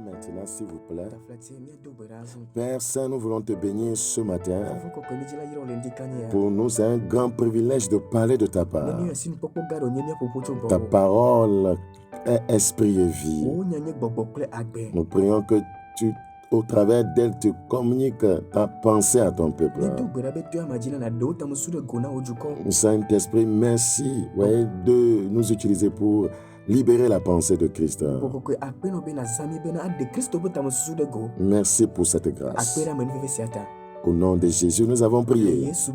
maintenant, s'il vous plaît. Père Saint, nous voulons te bénir ce matin. Pour nous, c'est un grand privilège de parler de ta part. Ta parole est esprit et vie. Nous prions que tu, au travers d'elle, tu communiques ta pensée à ton peuple. Saint-Esprit, merci de nous utiliser pour libérer la pensée de Christ. Merci pour cette grâce. Au nom de Jésus, nous avons prié. Ce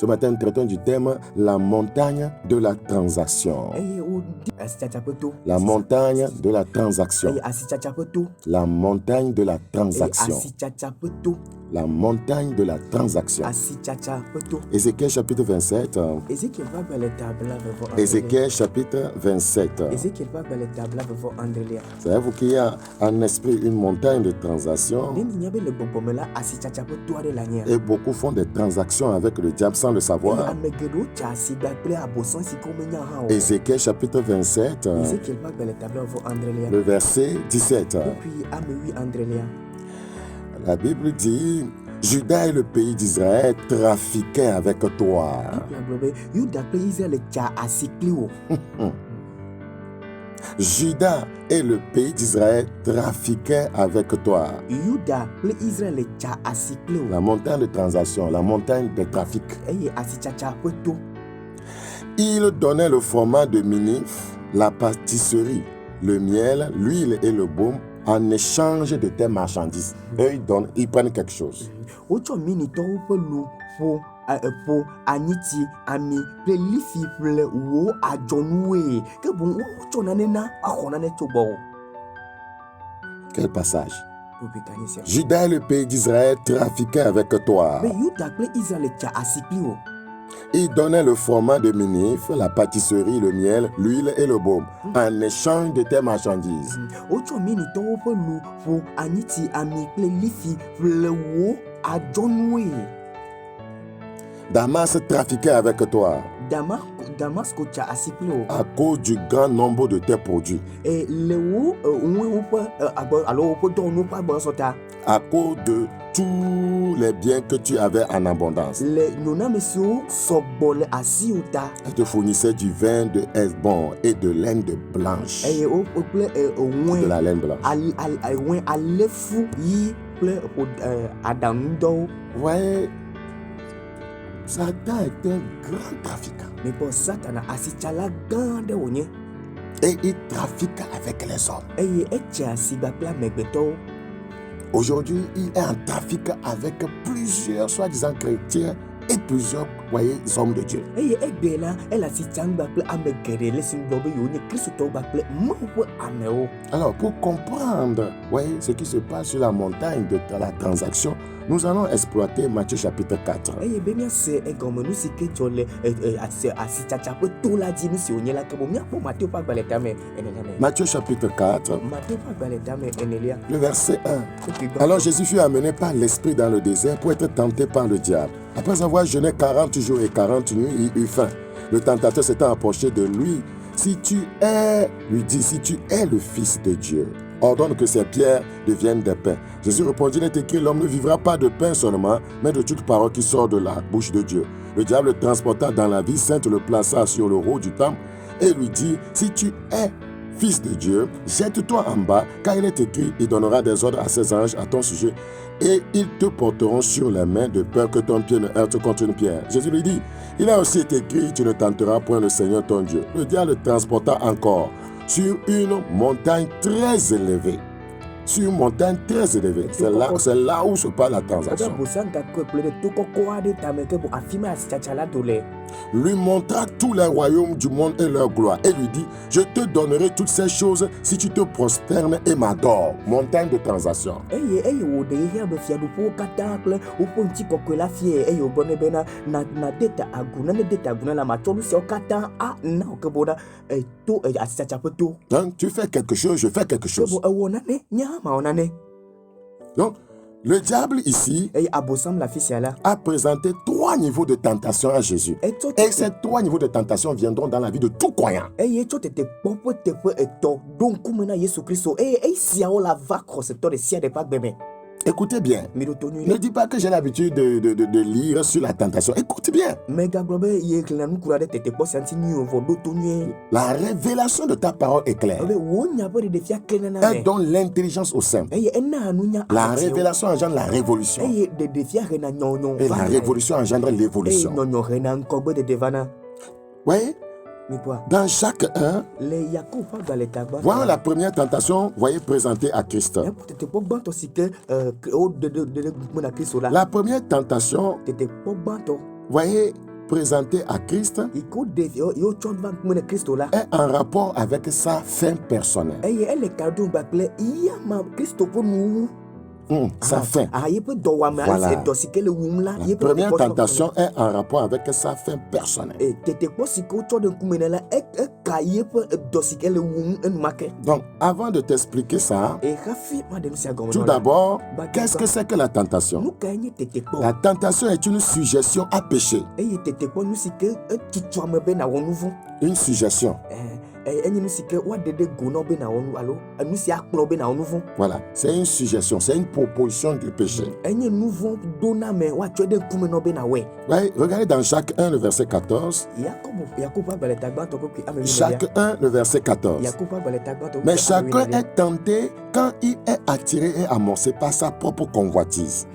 matin, nous traitons du thème la montagne de la transaction. La montagne de la transaction. La montagne de la transaction. La montagne de la transaction. Ézéchiel chapitre 27. Ézéchiel chapitre 27. Savez-vous qu'il y a en esprit une montagne de transaction? Et beaucoup font des transactions avec le diable sans le savoir. Ézéchiel chapitre 27, le verset 17. La Bible dit, Juda et le pays d'Israël trafiquaient avec toi. Juda et le pays d'Israël trafiquaient avec toi. La montagne de transaction, la montagne de trafic. Il donnait le format de Minif, la pâtisserie, le miel, l'huile et le baume en échange de tes marchandises. Eux, ils prennent quelque chose. Quel passage? Juda et le pays d'Israël trafiquaient avec toi. Il donnait le format de Minif, la pâtisserie, le miel, l'huile et le baume en échange de tes marchandises. Damas trafiquait avec toi à cause du grand nombre de tes produits. À cause de tous les biens que tu avais en abondance. Elle te fournissait du vin de Hesbon et de laine de blanche. De la laine blanche. Ouais. Satan est un grand trafiquant. Et il trafique avec les hommes. Aujourd'hui, il est en trafic avec plusieurs soi-disant chrétiens et plusieurs hommes de Dieu. Alors, pour comprendre ce qui se passe sur la montagne de la transaction, nous allons exploiter Matthieu chapitre 4. Matthieu chapitre 4, le verset 1. Alors Jésus fut amené par l'Esprit dans le désert pour être tenté par le diable. Après avoir jeûné 40 jours et 40 nuits, il eut faim. Le tentateur s'étant approché de lui, lui dit, si tu es le Fils de Dieu, ordonne que ces pierres deviennent des pains. Jésus répondit, il est écrit, l'homme ne vivra pas de pain seulement, mais de toute parole qui sort de la bouche de Dieu. Le diable le transporta dans la ville sainte, le plaça sur le haut du temple et lui dit, si tu es Fils de Dieu, jette-toi en bas, car il est écrit, il donnera des ordres à ses anges à ton sujet, et ils te porteront sur les mains de peur que ton pied ne heurte contre une pierre. Jésus lui dit, il a aussi été écrit, tu ne tenteras point le Seigneur ton Dieu. Le diable le transporta encore sur une montagne très élevée. Sur une montagne très élevée. C'est là où se passe la transaction. Lui montra tous les royaumes du monde et leur gloire. Et lui dit, je te donnerai toutes ces choses si tu te prosternes et m'adores. Montagne de transaction. Donc, tu fais quelque chose, je fais quelque chose. Donc, Le diable ici a présenté 3 niveaux de tentation à Jésus. Et ces 3 niveaux de tentation viendront dans la vie de tout croyant. Écoutez bien. Ne dis pas que j'ai l'habitude de lire sur la tentation. Écoute bien. La révélation de ta parole est claire. Elle donne l'intelligence au simple. La révélation engendre la révolution. Et la révolution engendre l'évolution. Oui. Dans Jacques 1, voilà la première tentation, voyez, présentée à Christ. La première tentation, voyez, présentée à Christ, est en rapport avec sa fin personnelle. Sa fin. Voilà. La première tentation est en rapport avec sa fin personnelle. Donc, avant de t'expliquer ça, tout d'abord, qu'est-ce que c'est que la tentation? La tentation est une suggestion à pécher. Une suggestion. Voilà, c'est une suggestion, c'est une proposition de péché. Ouais, regardez dans Jacques 1, le verset 14. Jacques 1, le verset 14. Mais chacun est tenté quand il est attiré et amorcé par sa propre convoitise.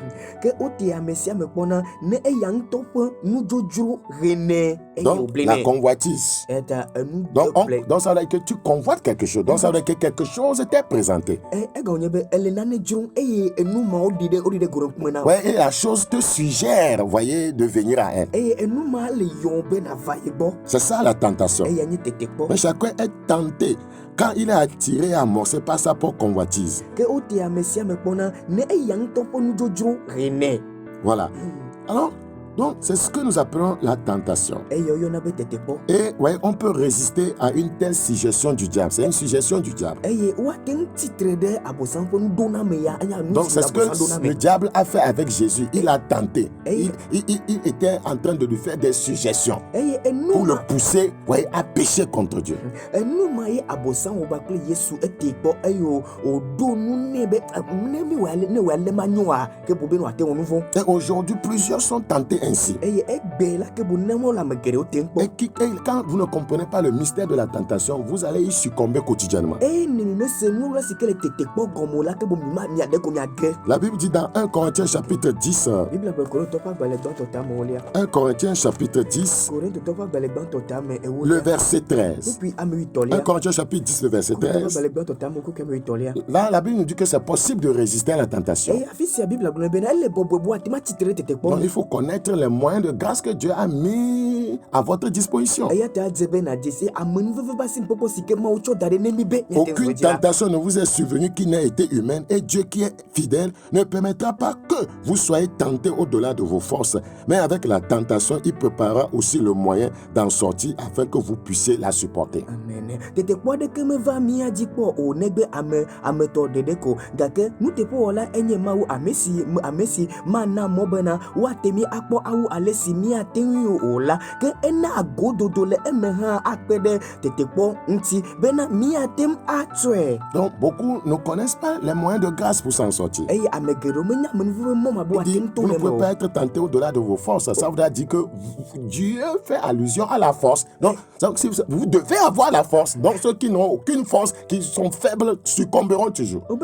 Donc, la convoitise. Donc, ça veut dire que tu convoites quelque chose. Donc, ça veut dire que quelque chose t'est présenté. Ouais, et la chose te suggère, voyez, de venir à elle. C'est ça la tentation. Mais chacun est tenté quand il est attiré et amorcé par sa propre convoitise. Voilà. Alors, donc, c'est ce que nous appelons la tentation. Et ouais, on peut résister à une telle suggestion du diable. C'est une suggestion du diable. Donc, c'est ce que le diable a fait avec Jésus. Il a tenté. Il était en train de lui faire des suggestions pour le pousser, ouais, à pécher contre Dieu. Et aujourd'hui, plusieurs sont tentés ainsi. Et quand vous ne comprenez pas le mystère de la tentation, vous allez y succomber quotidiennement. La Bible dit dans 1 Corinthiens chapitre 10, 1 Corinthiens chapitre 10, le verset 13. 1 Corinthiens chapitre 10, le verset 13. Là, la Bible nous dit que c'est possible de résister à la tentation. Donc, il faut connaître les moyens de grâce que Dieu a mis à votre disposition. Aucune tentation ne vous est survenue qui n'ait été humaine, et Dieu qui est fidèle ne permettra pas que vous soyez tentés au-delà de vos forces. Mais avec la tentation, il préparera aussi le moyen d'en sortir afin que vous puissiez la supporter. Amen. Donc beaucoup ne connaissent pas les moyens de grâce pour s'en sortir. Vous ne pouvez pas être tenté au-delà de vos forces. Ça voudrait dire que Dieu fait allusion à la force. Donc vous devez avoir la force. Donc ceux qui n'ont aucune force, qui sont faibles, succomberont toujours. Donc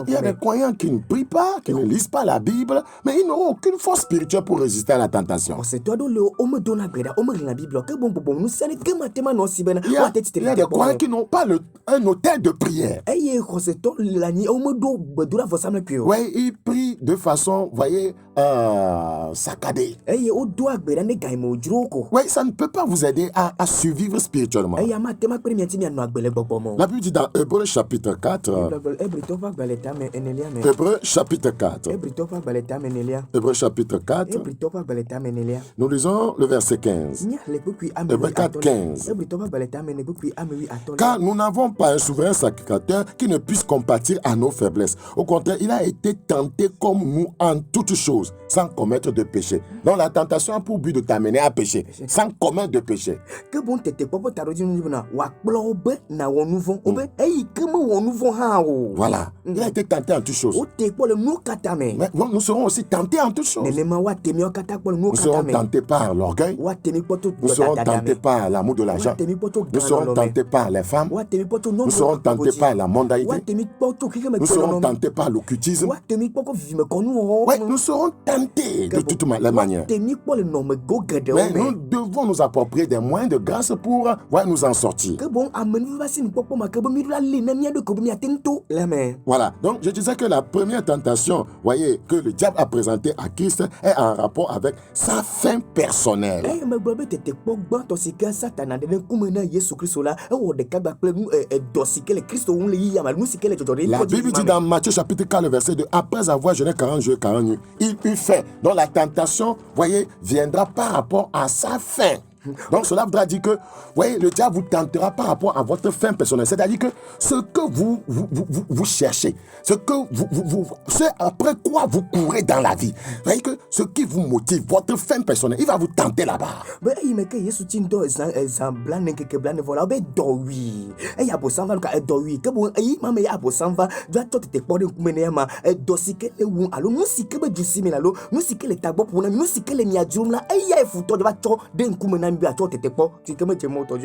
il y a des croyants qui ne prient pas, qui ne lisent pas la Bible, mais ils n'auront aucune force spirituelle pour résister à la tentation. Il y a des croyants qui n'ont pas un autel de prière. Ouais, ils prient de façon, voyez, saccadé. Oui, ça ne peut pas vous aider à survivre spirituellement. La Bible dit dans Hébreux chapitre 4. Hébreux chapitre 4. Hébreux chapitre 4. Nous lisons le verset 15. Hébreux 4, 15. Car nous n'avons pas un souverain sacrificateur qui ne puisse compatir à nos faiblesses. Au contraire, il a été tenté comme nous en toutes choses, sans commettre de péché. Donc la tentation a pour but de t'amener à pécher, sans commettre de péché. Voilà. Il a été tenté en toutes choses. Mais nous serons aussi tentés en toutes choses. Nous serons tentés par l'orgueil. Nous serons tentés par l'amour de l'argent. Nous serons tentés par les femmes. Nous serons tentés par la mondaïté. Nous serons tentés par l'occultisme. Ouais, nous serons tentés de toutes les manières. Mais nous devons nous approprier des moyens de grâce pour nous en sortir. Voilà. Donc, je disais que la première tentation, voyez, que le diable a présentée à Christ est en rapport avec sa fin personnelle. La Bible dit dans Matthieu chapitre 4, le verset 2, après avoir jeûné 40 jours et 40 nuits, il eut faim. Donc la tentation, voyez, viendra par rapport à sa faim. Donc cela voudra dire que, voyez, le diable vous tentera par rapport à votre fin personnelle. C'est-à-dire que ce que vous cherchez, ce après quoi vous courez dans la vie, voyez que ce qui vous motive, votre fin personnelle, il va vous tenter là-bas.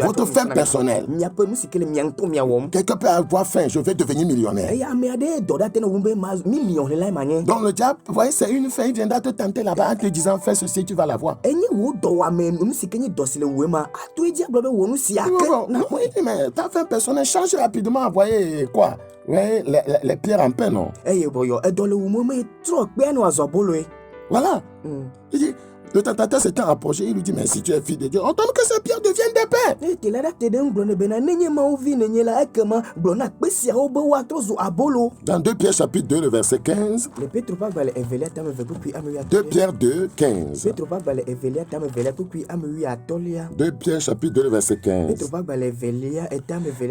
Votre fin personnelle. Quelqu'un peut avoir faim, je vais devenir millionnaire. Donc le diable, vous voyez, c'est une fin, il viendra te tenter là-bas en te disant fais ceci, tu vas l'avoir. Mais ta fin personnelle change rapidement, vous voyez quoi? Ouais, les pierres en paix, non? Voilà. Il dit, le tentateur s'étant approché, il lui dit, mais si tu es fille de Dieu, on tombe que ces pierres deviennent des pains. Dans 2 Pierre chapitre 2, le verset 15. 2 Pierre 2, 15. 2 Pierre chapitre 2, le verset 15.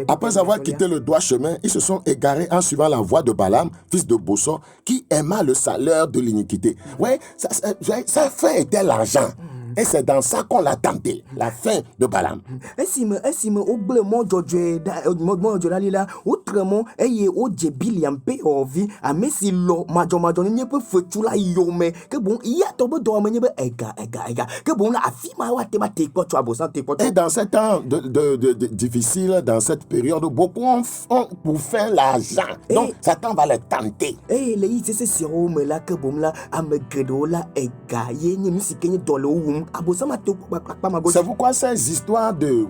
Après avoir quitté le droit chemin, ils se sont égarés en suivant la voie de Balaam, fils de Bossor, qui aima le salaire de l'iniquité. Ouais, sa fin était l'argent. Et c'est dans ça qu'on l'a tenté, la fin de Balaam. Et dans ces temps difficiles, dans cette période, beaucoup ont pour faire l'argent. Donc, Satan va les tenter. C'est pourquoi ces histoires de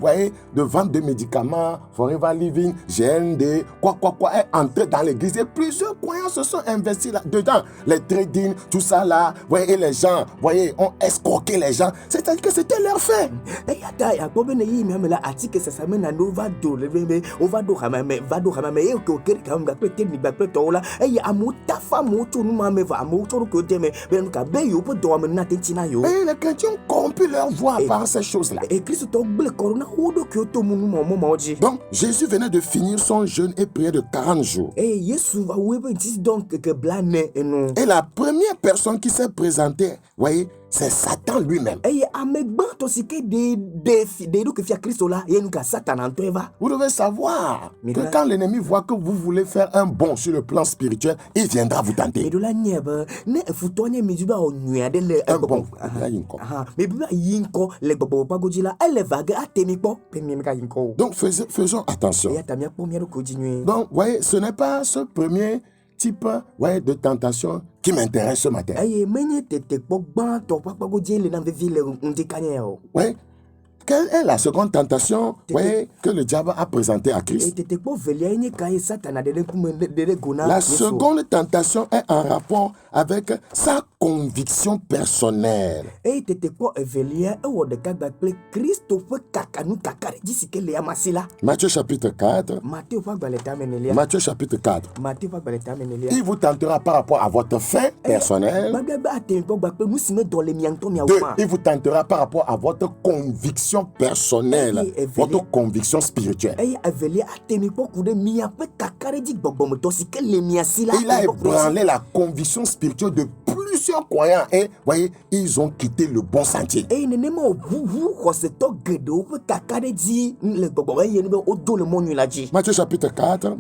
vente de médicaments, Forever Living, GND, quoi, est entré dans l'église et plusieurs croyants se sont investis là-dedans. Les trading, tout ça là, et les gens, ont escroqué les gens. C'est-à-dire que c'était leur fait. Et les chrétiens corrompu leur voix par ces choses-là. Donc, Jésus venait de finir son jeûne et prière de 40 jours. Et la première personne qui s'est présentée, voyez, c'est Satan lui-même. Vous devez savoir que quand l'ennemi voit que vous voulez faire un bond sur le plan spirituel, il viendra vous tenter. Un bond. Donc faisons attention. Donc, voyez, ce n'est pas ce premier type de tentation qui m'intéresse ce matin. Oui. quelle est la seconde tentation que le diable a présentée à Christ? La seconde tentation est en rapport avec sa conviction personnelle. Matthieu chapitre 4. Matthieu chapitre 4. Il vous tentera par rapport à votre fait personnel. 2. Il vous tentera par rapport à votre conviction personnelle, votre conviction spirituelle. Il a ébranlé la conviction spirituelle de plusieurs croyants et voyez, ils ont quitté le bon sentier. Matthieu chapitre 4,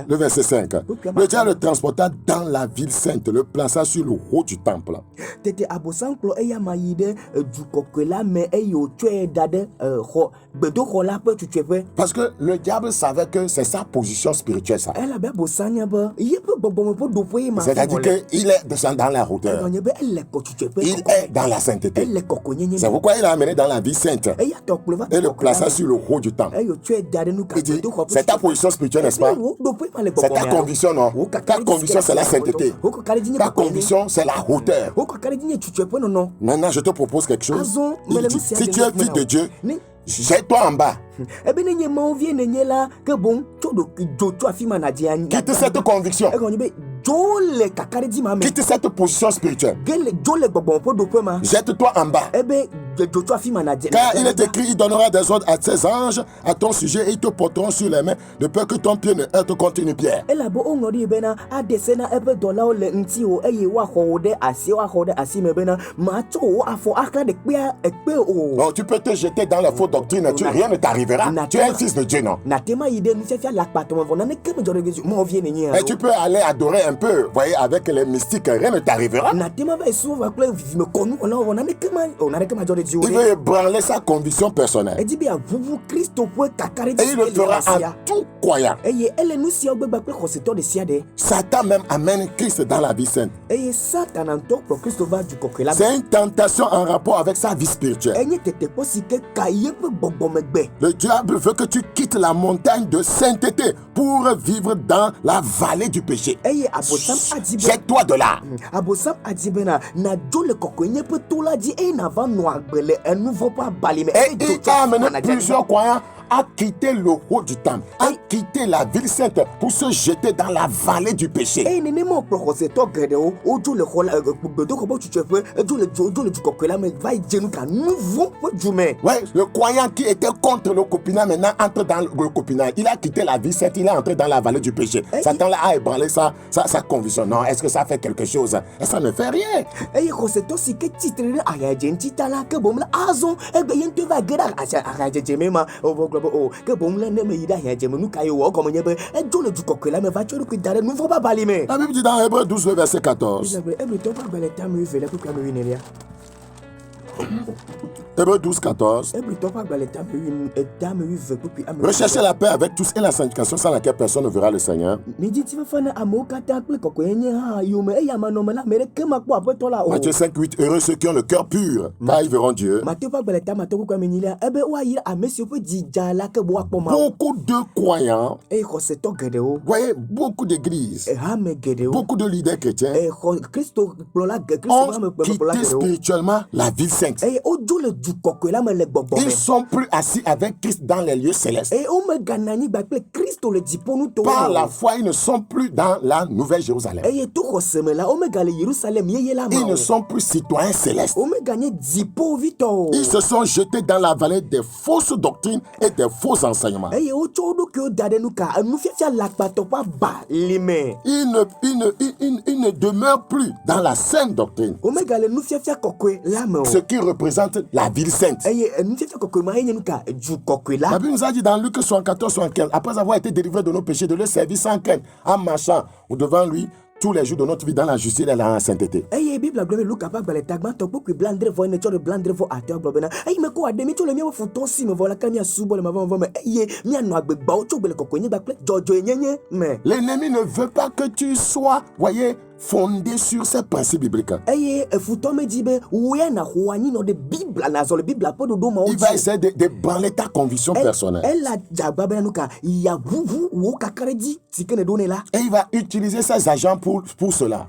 le verset 5. Le diable le transporta dans la ville sainte, le plaça sur le haut du temple. Parce que le diable savait que c'est sa position spirituelle, ça. C'est-à-dire qu'il est dans la hauteur. Il est dans la sainteté. C'est pourquoi il l'a amené dans la vie sainte et le plaça sur le haut du temple. Il dit, c'est ta position spirituelle, n'est-ce pas? C'est ta conviction, non? Ta conviction, c'est la sainteté. Ta conviction, c'est la hauteur. Maintenant, je te propose quelque chose. Il dit, si tu es fils de Dieu, jette-toi en bas. Quitte cette conviction. Quitte cette position spirituelle. Jette-toi en bas. Car il est écrit, il donnera des ordres à ses anges à ton sujet et ils te porteront sur les mains de peur que ton pied ne heurte contre une pierre. Donc tu peux te jeter dans la fausse doctrine, rien ne t'arrivera. Tu es un fils de Dieu, non? Et tu peux aller adorer un peu, voyez, avec les mystiques, rien ne t'arrivera. Il veut ébranler sa conviction personnelle. Et il le fera à tout croyant. Satan même amène Christ dans la vie sainte. C'est une tentation en rapport avec sa vie spirituelle. Le diable veut que tu quittes la montagne de sainteté pour vivre dans la vallée du péché. Jette-toi de là. Et il a amené plusieurs croyants à quitter le haut du temple, à quitter la ville sainte pour se jeter dans la vallée du péché. Ouais, le croyant qui était contre le copinage maintenant entre dans le copinage. Il a quitté la vie sainte, il est entré dans la vallée du péché. Satan là a ébranlé sa conviction. Non, est-ce que ça fait quelque chose? Et ça ne fait rien. La Bible dit dans Hébreux 12, verset 14. Hébreux 12, 14. Recherchez la paix avec tous et la sanctification sans laquelle personne ne verra le Seigneur. Matthieu 5, 8. Heureux ceux qui ont le cœur pur, car ils verront Dieu. Beaucoup de croyants, voyez, beaucoup d'églises, beaucoup de leaders chrétiens ont quitté spirituellement la ville sainte. Ils ne sont plus assis avec Christ dans les lieux célestes. Par la foi, ils ne sont plus dans la Nouvelle Jérusalem. Ils ne sont plus citoyens célestes. Ils se sont jetés dans la vallée des fausses doctrines et des faux enseignements. Ils ne demeurent plus dans la saine doctrine. Ce qui représente la ville sainte. La Bible nous a dit dans Luc 74, 75, après avoir été délivrés de nos péchés, de le servir sans crainte, en marchant devant lui tous les jours de notre vie dans la justice et dans la sainteté. L'ennemi ne veut pas que tu sois, voyez, fondé sur ces principes bibliques. Il va essayer d'ébranler ta conviction personnelle. Et il va utiliser ses agents pour cela.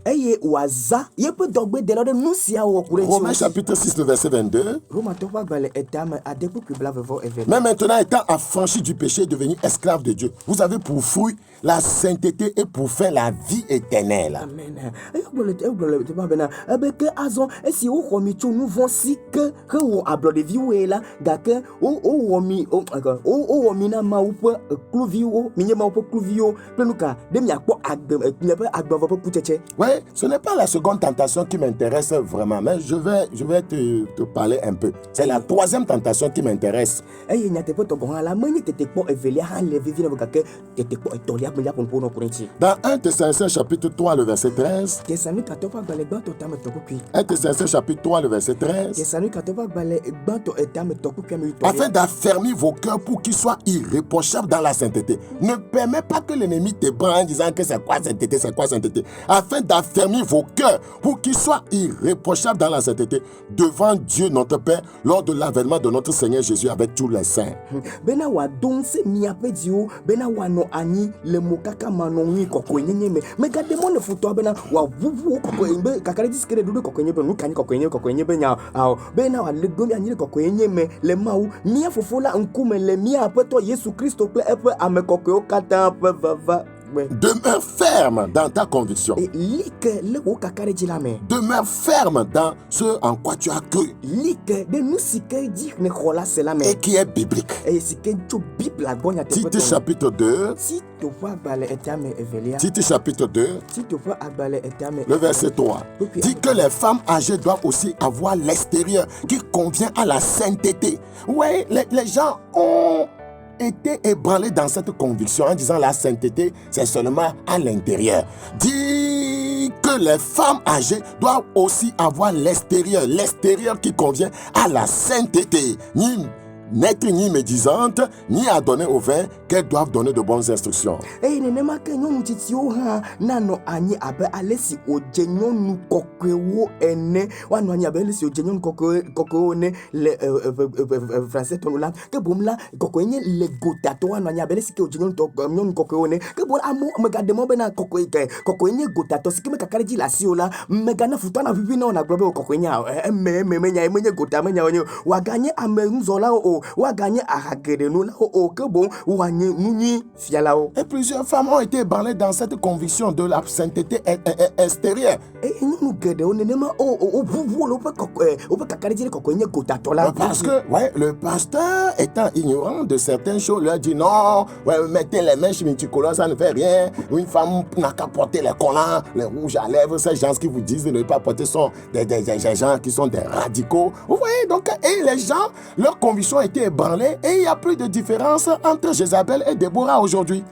Romains chapitre 6, le verset 22. Mais maintenant, étant affranchi du péché et devenu esclave de Dieu, vous avez pour fruit la sainteté et pour faire la vie éternelle. Amen. Oui, ce n'est pas la seconde tentation qui m'intéresse vraiment, mais je vais te parler un peu. C'est la troisième tentation qui m'intéresse. Dans 1 Thessaloniciens chapitre 3, le verset 13. 1 Thessaloniciens chapitre 3, le verset 13. Afin d'affermir vos cœurs pour qu'ils soient irréprochables dans la sainteté. Ne permets pas que l'ennemi te prenne en disant que c'est quoi sainteté, c'est quoi sainteté. Afin d'affermir vos cœurs pour qu'ils soient irréprochables dans la sainteté devant Dieu notre Père lors de l'avènement de notre Seigneur Jésus avec tous les saints. Demeure ferme dans ta conviction. Demeure ferme dans ce en quoi tu as cru et qui est biblique. Tite chapitre 2. Tite chapitre 2. Le verset 3. Dit que les femmes âgées doivent aussi avoir l'extérieur qui convient à la sainteté. Oui, les gens ont été ébranlés dans cette conviction en disant la sainteté, c'est seulement à l'intérieur. Dit que les femmes âgées doivent aussi avoir l'extérieur qui convient à la sainteté. N'être ni médisante, ni à donner au vin, qu'elles doivent donner de bonnes instructions. Et plusieurs femmes ont été ébranlées dans cette conviction de la sainteté extérieure. Parce que le pasteur étant ignorant de certaines choses leur dit non, mettez les mains sur multicolores, ça ne fait rien. Une femme n'a qu'à porter les collants, les rouges à lèvres. Ces gens qui vous disent de ne pas porter sont des gens qui sont des radicaux. Vous voyez, donc, et les gens, leur conviction a été ébranlée et il n'y a plus de différence entre Jézabel et Déborah aujourd'hui.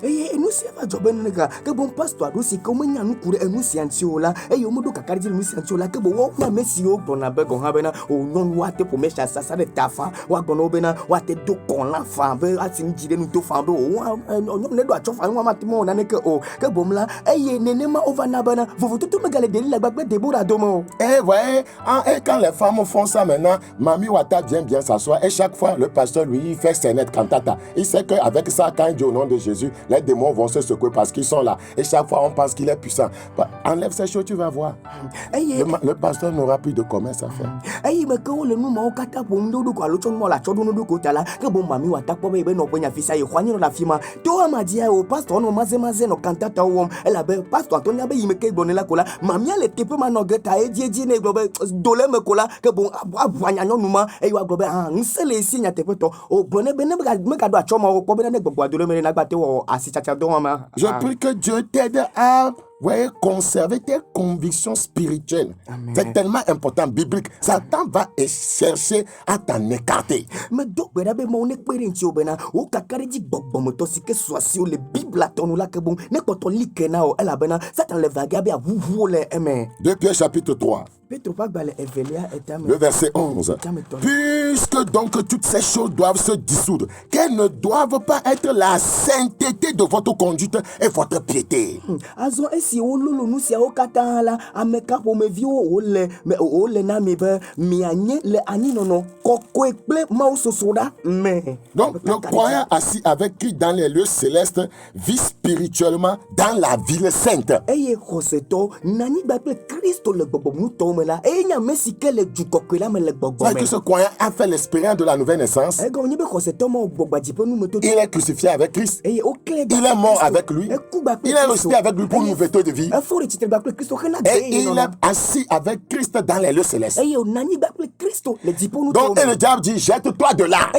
Et voyez, et quand les femmes font ça maintenant, Mami Wata vient bien s'asseoir et chaque fois le pasteur lui fait ses nettes cantata. Il sait qu'avec ça, quand il dit au nom de Jésus, les démons vont se secouer parce qu'ils sont là. Et chaque fois on pense qu'il est puissant. Enlève ces choses, tu vas voir. Le pasteur n'aura plus de commerce à faire. Je prie que Dieu t'aide à conserver tes convictions spirituelles. Amen. C'est tellement important, biblique. Satan va chercher à t'en écarter. Deux Pierre chapitre 3. Le verset 11. Puisque donc toutes ces choses doivent se dissoudre, qu'elles ne doivent pas être la sainteté de votre conduite et votre piété. si ololo nu sia okata la ameka pomevi ole na mi be mi anye le ani nono kokwe ple mausosoda me. Donc le croyant assis avec Christ dans les lieux célestes vit spirituellement dans la ville sainte. Eye khoseto nani ba ple Christo le bobo muto me la e nya mesi ke le jukokwe la me le bobo me. Que ce croyant a fait l'expérience de la nouvelle naissance. Il est crucifié avec Christ. Il est mort avec lui. Il est ressuscité avec lui pour une nouvelle de vie. Et il est assis avec Christ dans les lieux célestes. Donc, et le diable dit, jette-toi de là.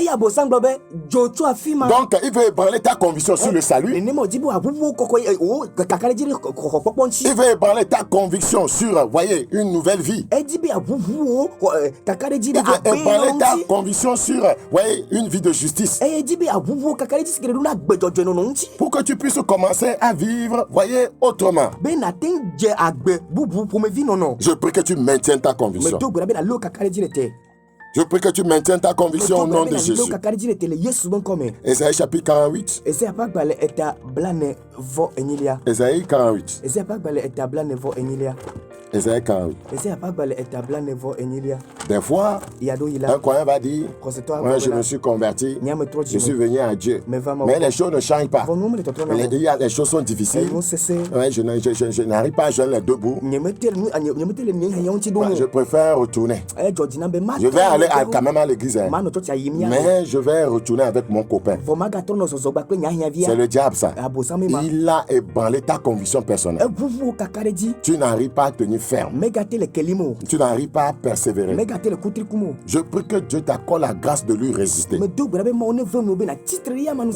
Donc, il veut ébranler ta conviction sur le salut. Il veut ébranler ta conviction sur, voyez, une nouvelle vie. Il veut ébranler ta conviction sur, voyez, une vie de justice. Pour que tu puisses commencer à vivre, voyez, autrement. Je prie que tu maintiennes ta conviction. Je prie que tu maintiennes ta conviction au nom de Jésus. Ésaïe chapitre 48. Ésaïe 48. Ésaïe 48. Des fois, un croyant va dire, ouais, je me suis converti, je suis venu à Dieu. Mais les choses ne changent pas. Les choses sont difficiles. Ouais, je n'arrive pas à joindre les deux bouts. Je préfère retourner. Je vais aller quand même à l'église. Mais je vais retourner avec mon copain. C'est le diable ça. Il a ébranlé ta conviction personnelle. Tu n'arrives pas à tenir ferme. Tu n'arrives pas à persévérer. Je prie que Dieu t'accorde la grâce de lui résister. La Bible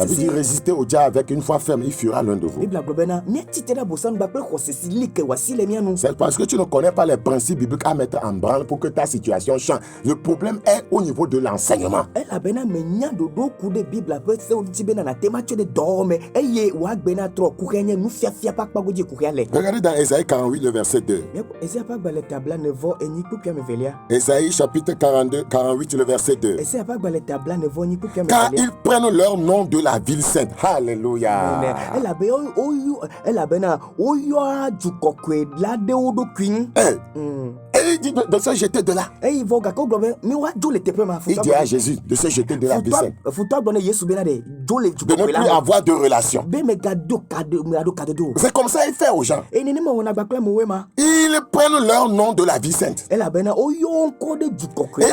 dit résister au diable avec une foi ferme, il fuira l'un de vous. C'est parce que tu ne connais pas les principes bibliques à mettre en branle pour que ta situation change. Le problème est au niveau de l'enseignement. Regardez dans Ésaïe 48, le verset 2. Ésaïe chapitre 48, le verset 2. Car ils prennent leur nom de la ville sainte. Alléluia. Et il dit de se jeter de là. Il dit à Jésus de se jeter de la ville sainte. De ne plus avoir de relation. C'est comme ça qu'il fait aux gens. Ils prennent leur nom de la vie sainte. Et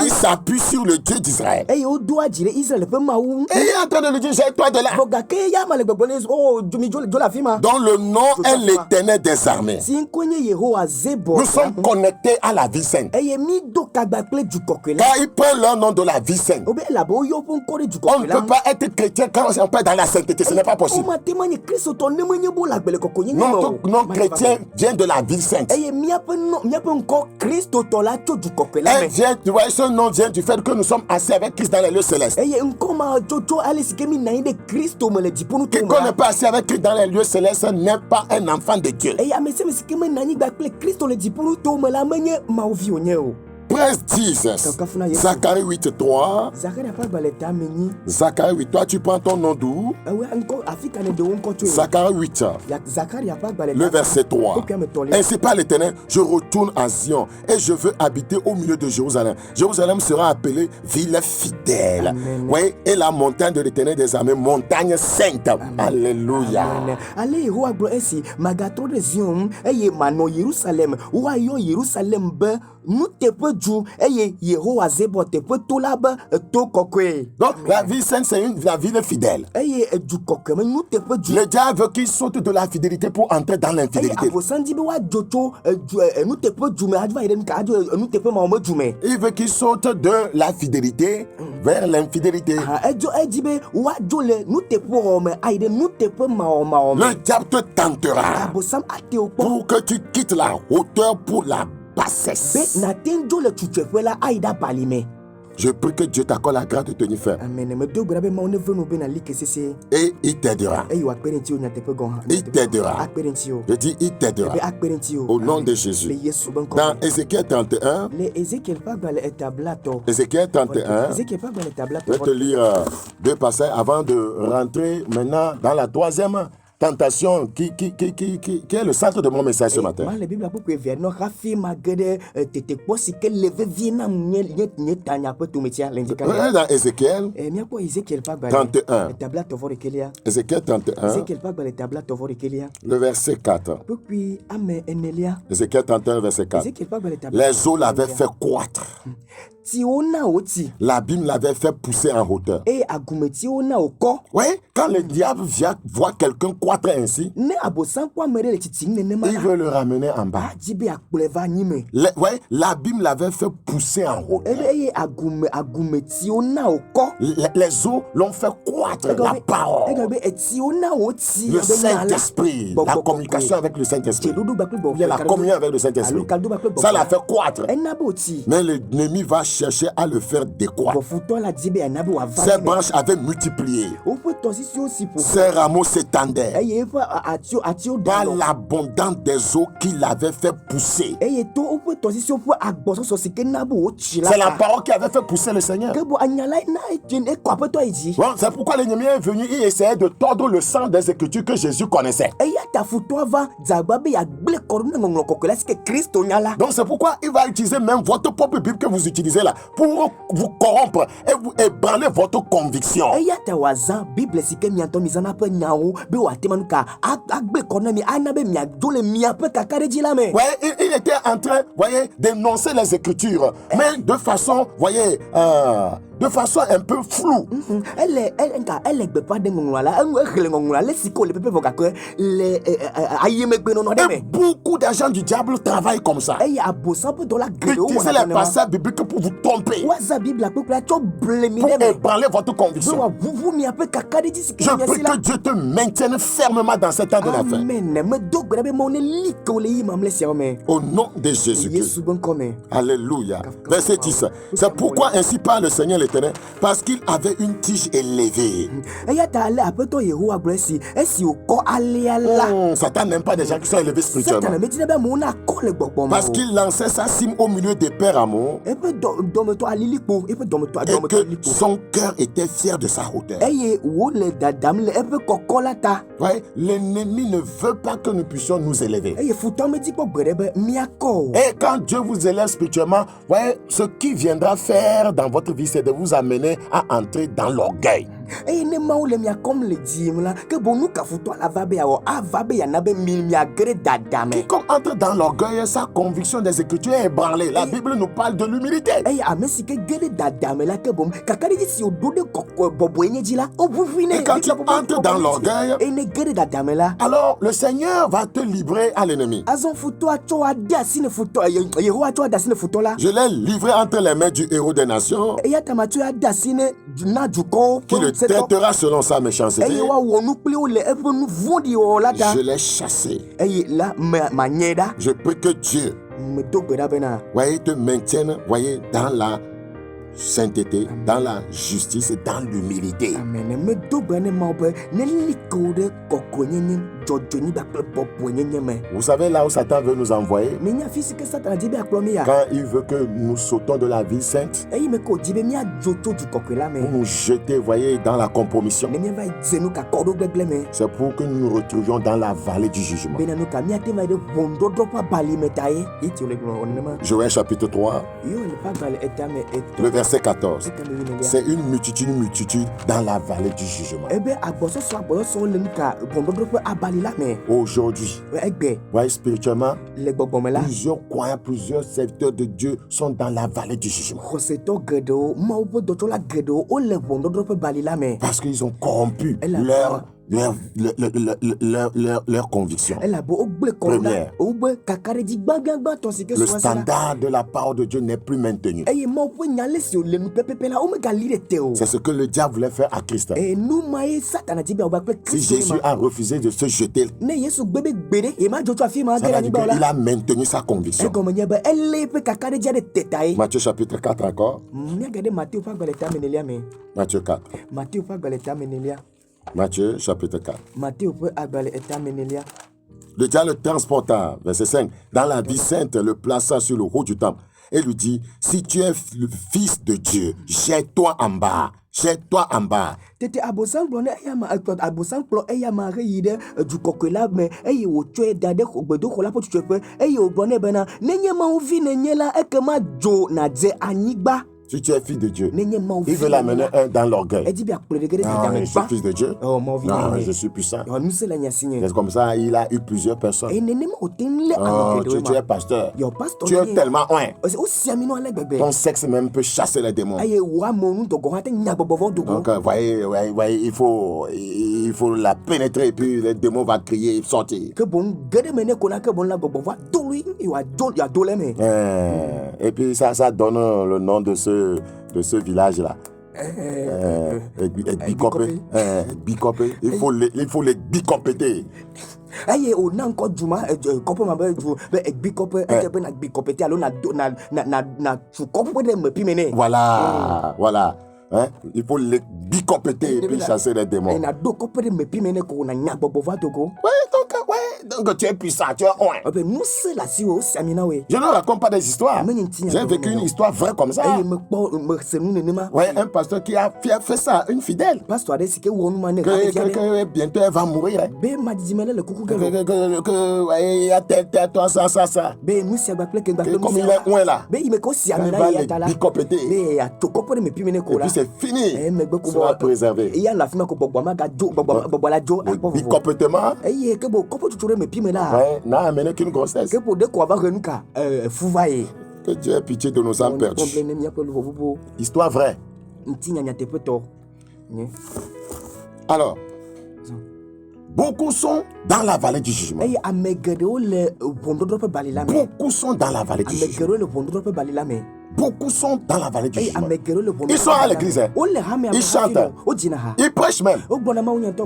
ils s'appuient sur le Dieu d'Israël. Et il est en train de lui dire, jette-toi de là. Dont le nom est l'Éternel des armées. Nous sommes connectés à la vie sainte. Car ils prennent leur nom de la vie sainte. On ne peut pas être chrétien quand on n'est pas dans la sainteté. Ce n'est pas possible. Notre chrétien vient de la vie sainte. Tu vois, ce nom vient du fait que nous sommes assis avec Christ dans les lieux célestes. Quiconque n'est pas assis avec Christ dans les lieux célestes n'est pas un enfant de Dieu. Presse 10. Zacharie 8, 3. Zacharie 8, toi tu prends ton nom d'où? Zacharie 8, le verset 3. Ainsi par l'Éternel, je retourne à Zion et je veux habiter au milieu de Jérusalem. Jérusalem sera appelée ville fidèle. Oui, et la montagne de l'Éternel des armées, montagne sainte. Alléluia. Donc la vie sainte c'est la ville fidèle. Le diable veut qu'il saute de la fidélité pour entrer dans l'infidélité. Il veut qu'il saute de la fidélité vers l'infidélité. Le diable te tentera pour que tu quittes la hauteur pour la bassesse. Je prie que Dieu t'accorde la grâce de tenir ferme. Et il t'aidera. Il t'aidera. Je dis il t'aidera. Au nom de Jésus. Dans Ézéchiel 31. Ézéchiel 31. Je vais te lire deux passages avant de rentrer maintenant dans la troisième tentation qui est le centre de mon message ce matin. Dans Ézéchiel 31. Ézéchiel 31. Le verset 4. Ézéchiel 31, verset 4. Les eaux l'avaient fait croître. L'abîme l'avait fait pousser en hauteur. Oui, quand le diable voit quelqu'un croître ainsi, il veut le ramener en bas. L'abîme l'avait fait pousser en hauteur. Les eaux l'ont fait croître. La parole, le Saint-Esprit, la communication avec le Saint-Esprit, la communion avec le Saint-Esprit, ça l'a fait croître. Mais l'ennemi va chercher à le faire décroître. Ses branches avaient multiplié. Ses rameaux s'étendaient par l'abondance des eaux qu'il avait fait pousser. C'est la parole qui avait fait pousser le Seigneur. Bon, c'est pourquoi l'ennemi est venu et essayait de tordre le sens des Écritures que Jésus connaissait. Donc c'est pourquoi il va utiliser même votre propre Bible que vous utilisez là pour vous corrompre et vous ébranler votre conviction. Ouais, il était en train, voyez, d'énoncer les Écritures, mais de façon, voyez, de façon un peu floue. Et beaucoup d'agents du diable travaillent comme ça. Utilisez les passages bibliques pour vous tromper, pour ébranler votre conviction. Je prie que Dieu te maintienne fermement dans cet temps de la fin. Au nom de Jésus-Christ. Alléluia. Verset 10. C'est pourquoi ainsi parle le Seigneur l'Éternel, parce qu'il avait une tige élevée. Satan n'aime pas des gens qui sont élevés spirituellement. Parce qu'il lançait sa cime au milieu des pères amours. Et que son cœur était fier de sa hauteur. Ouais, l'ennemi ne veut pas que nous puissions nous élever. Et quand Dieu vous élève spirituellement, ouais, ce qui viendra faire dans votre vie, c'est de vous amener à entrer dans l'orgueil. Quiconque entre dans l'orgueil, sa conviction des Écritures est ébranlée. La Bible nous parle de l'humilité. Et quand tu entres dans l'orgueil, alors le Seigneur va te livrer à l'ennemi. Je l'ai livré entre les mains du héros des nations, qui le traitera selon sa méchanceté. Je l'ai chassé. Je prie que Dieu, voyez, te maintienne, voyez, dans la sainteté, dans la justice et dans l'humilité. Vous savez là où Satan veut nous envoyer? Quand il veut que nous sautons de la vie sainte pour nous jeter, voyez, dans la compromission. C'est pour que nous nous retrouvions dans la vallée du jugement. Joël chapitre 3, le verset 14. C'est une multitude dans la vallée du jugement. Aujourd'hui, voyez, spirituellement, plusieurs croyants, plusieurs serviteurs de Dieu sont dans la vallée du jugement. Parce qu'ils ont corrompu leur conviction. Première, le standard de la parole de Dieu n'est plus maintenu. C'est ce que le diable voulait faire à Christ. Si Jésus a refusé de se jeter, ça veut dire qu'il a maintenu sa conviction. Matthieu chapitre 4 encore. Matthieu 4. Matthieu chapitre 4. Le diable le transporta, verset 5, dans la vie sainte, le plaça sur le haut du temple et lui dit: si tu es le fils de Dieu, jette-toi en bas. chez toi en bas. Tete abosan kplɔ ne eya ma abosan kplɔ eya ma he yi ɖe dukɔkɔe la me eye wòtsɔe da ɖe gbedoxɔ la ƒe tutueƒe eye wògblɔ nɛ bena nenye Mawu vi nenye la ekema dzo nadze anyigba. Si tu es fils de Dieu, il veut l'amener dans l'orgueil. Non, je suis fils de Dieu. Non, je suis puissant. C'est comme ça, il a eu plusieurs personnes. Tu es pasteur. Tu es tellement loin. Ton sexe même peut chasser les démons. Donc, voyez, il faut la pénétrer et puis les démons vont crier et sortir. Et puis ça donne le nom de ce village-là. Bicopé. Il faut les bicopéter. Voilà. Hein? Il faut les bicopéter et puis chasser les démons. Oui, donc tu es puissant, tu es loin. Je ne raconte pas des histoires. J'ai vécu une histoire vraie comme ça. Oui, un pasteur qui a fait ça, une fidèle. Que bientôt elle va mourir. Il y a tel, toi, ça. Comme il est loin là, il va les bicopéter. Et puis c'est fini. Il sera préservé. Le bicopétement n'a amené qu'une grossesse. Que Dieu ait pitié de nos âmes perdues. Histoire vraie. Alors, beaucoup sont dans la vallée du jugement. Beaucoup sont dans la vallée du jugement. Beaucoup sont dans la vallée du jugement. Ils sont à l'église. Ils chantent. Ils prêchent même.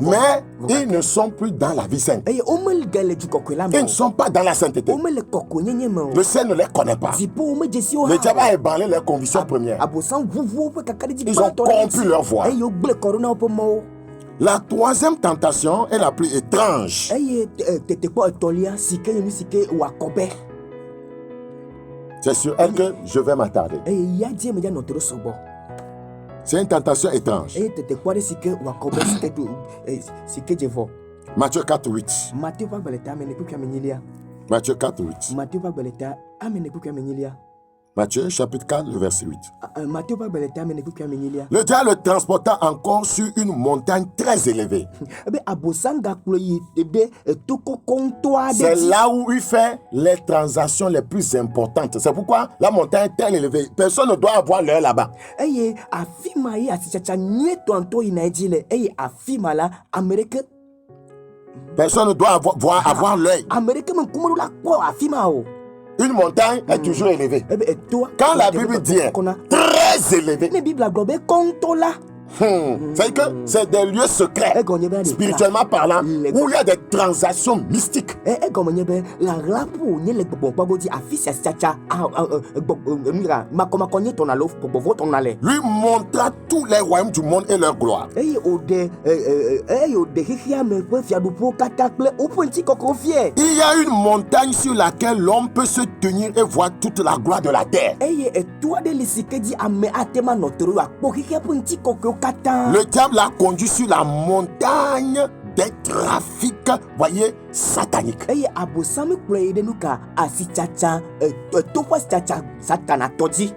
Mais ils ne sont plus dans la vie sainte. Ils ne sont pas dans la sainteté. Le ciel ne les connaît pas. Le diable a ébranlé leurs convictions premières. Ils ont corrompu leur voix. La troisième tentation est la plus étrange. C'est sur elle que je vais m'attarder. C'est une tentation étrange. Matthieu 4:8. Matthieu 4:8. Matthieu chapitre 4, le verset 8. Le diable le transporta encore sur une montagne très élevée. C'est là où il fait les transactions les plus importantes. C'est pourquoi la montagne est très élevée. Personne ne doit avoir l'heure là-bas. Personne ne doit avoir l'œil. Une montagne est toujours élevée. Quand la Bible dit très élevée, c'est que c'est des lieux secrets, spirituellement parlant, où il y a des transactions mystiques. Lui montra tous les royaumes du monde et leur gloire. Il y a une montagne sur laquelle l'homme peut se tenir et voir toute la gloire de la terre. Le diable l'a conduit sur la montagne des trafics, voyez, sataniques.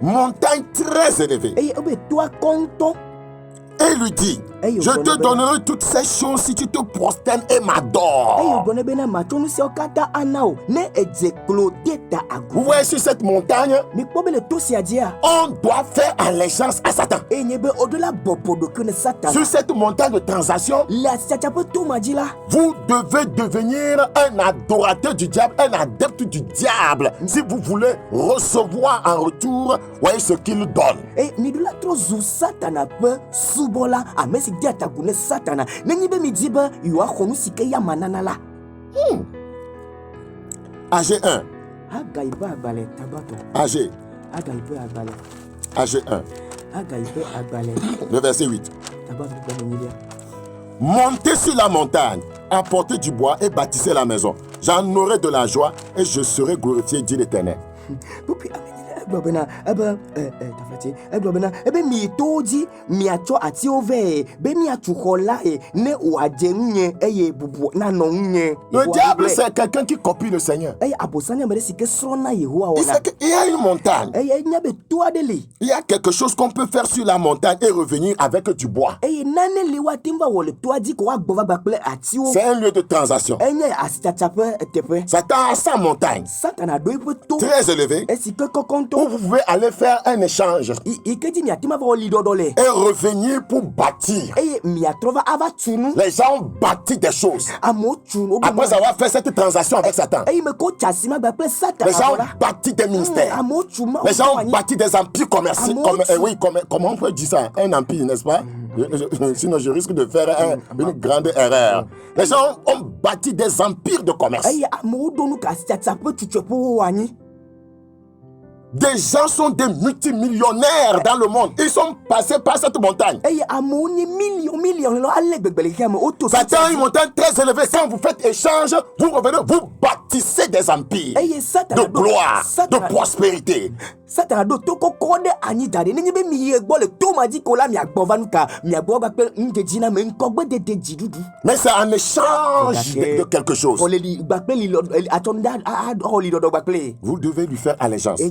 Montagne très élevée. Et lui dit, je te donnerai toutes ces choses si tu te prosternes et m'adores. Vous voyez sur cette montagne, on doit faire allégeance à Satan. Sur cette montagne de transaction, vous devez devenir un adorateur du diable, un adepte du diable, si vous voulez recevoir en retour, voyez ce qu'il donne. AG 1. AG 1. Le verset 8. Montez sur la montagne, apportez du bois et bâtissez la maison. J'en aurai de la joie et je serai glorifié, dit l'Éternel. Egbobena ebe tafati egbobena ebe mi toji mi acho ati ove be mi atukola ne waje nye eye bubu na no nye. Le diable c'est quelqu'un qui copie le Seigneur. Abosanya mere sike srona Yehowa Il ona. sait qu'il y a une montagne. Nyabe to adeli. Il y a quelque chose qu'on peut faire sur la montagne et revenir avec du bois. Nane liwa timba wole to adi ko agbova bakple ati o. C'est un lieu de transaction. Asitachape tepe. Satan a sa montagne Satan a do to. très élevée Esike kokonto. où vous pouvez aller faire un échange Ikedi mi atima va oli dodole. et revenir pour bâtir. Mi atrova ava tunu. Les gens ont bâti des choses. Amo tunu. Après avoir fait cette transaction avec Satan, Me ko chasima bakple Satan. les gens ont bâti des ministères. Amo chuma. Les gens ont bâti des empires commerciaux. Comment on peut dire ça? Un empire, n'est-ce pas? Sinon, je risque de faire une grande erreur. Les gens ont bâti des empires de commerce. Amo donu kasitachape tuchepo wani. Des gens sont des multimillionnaires dans le monde. Ils sont passés par cette montagne. Satan a une montagne très élevée. Quand vous faites échange, vous revenez, vous bâtissez des empires de gloire, de prospérité. Satan do toko kode ani dade ne be mi egbo le to ma di kola mi agbova nuka mi agbo ba pe ndeji na me nkogbe de jidudu. Mais c'est en échange de quelque chose. Vous devez lui faire allégeance.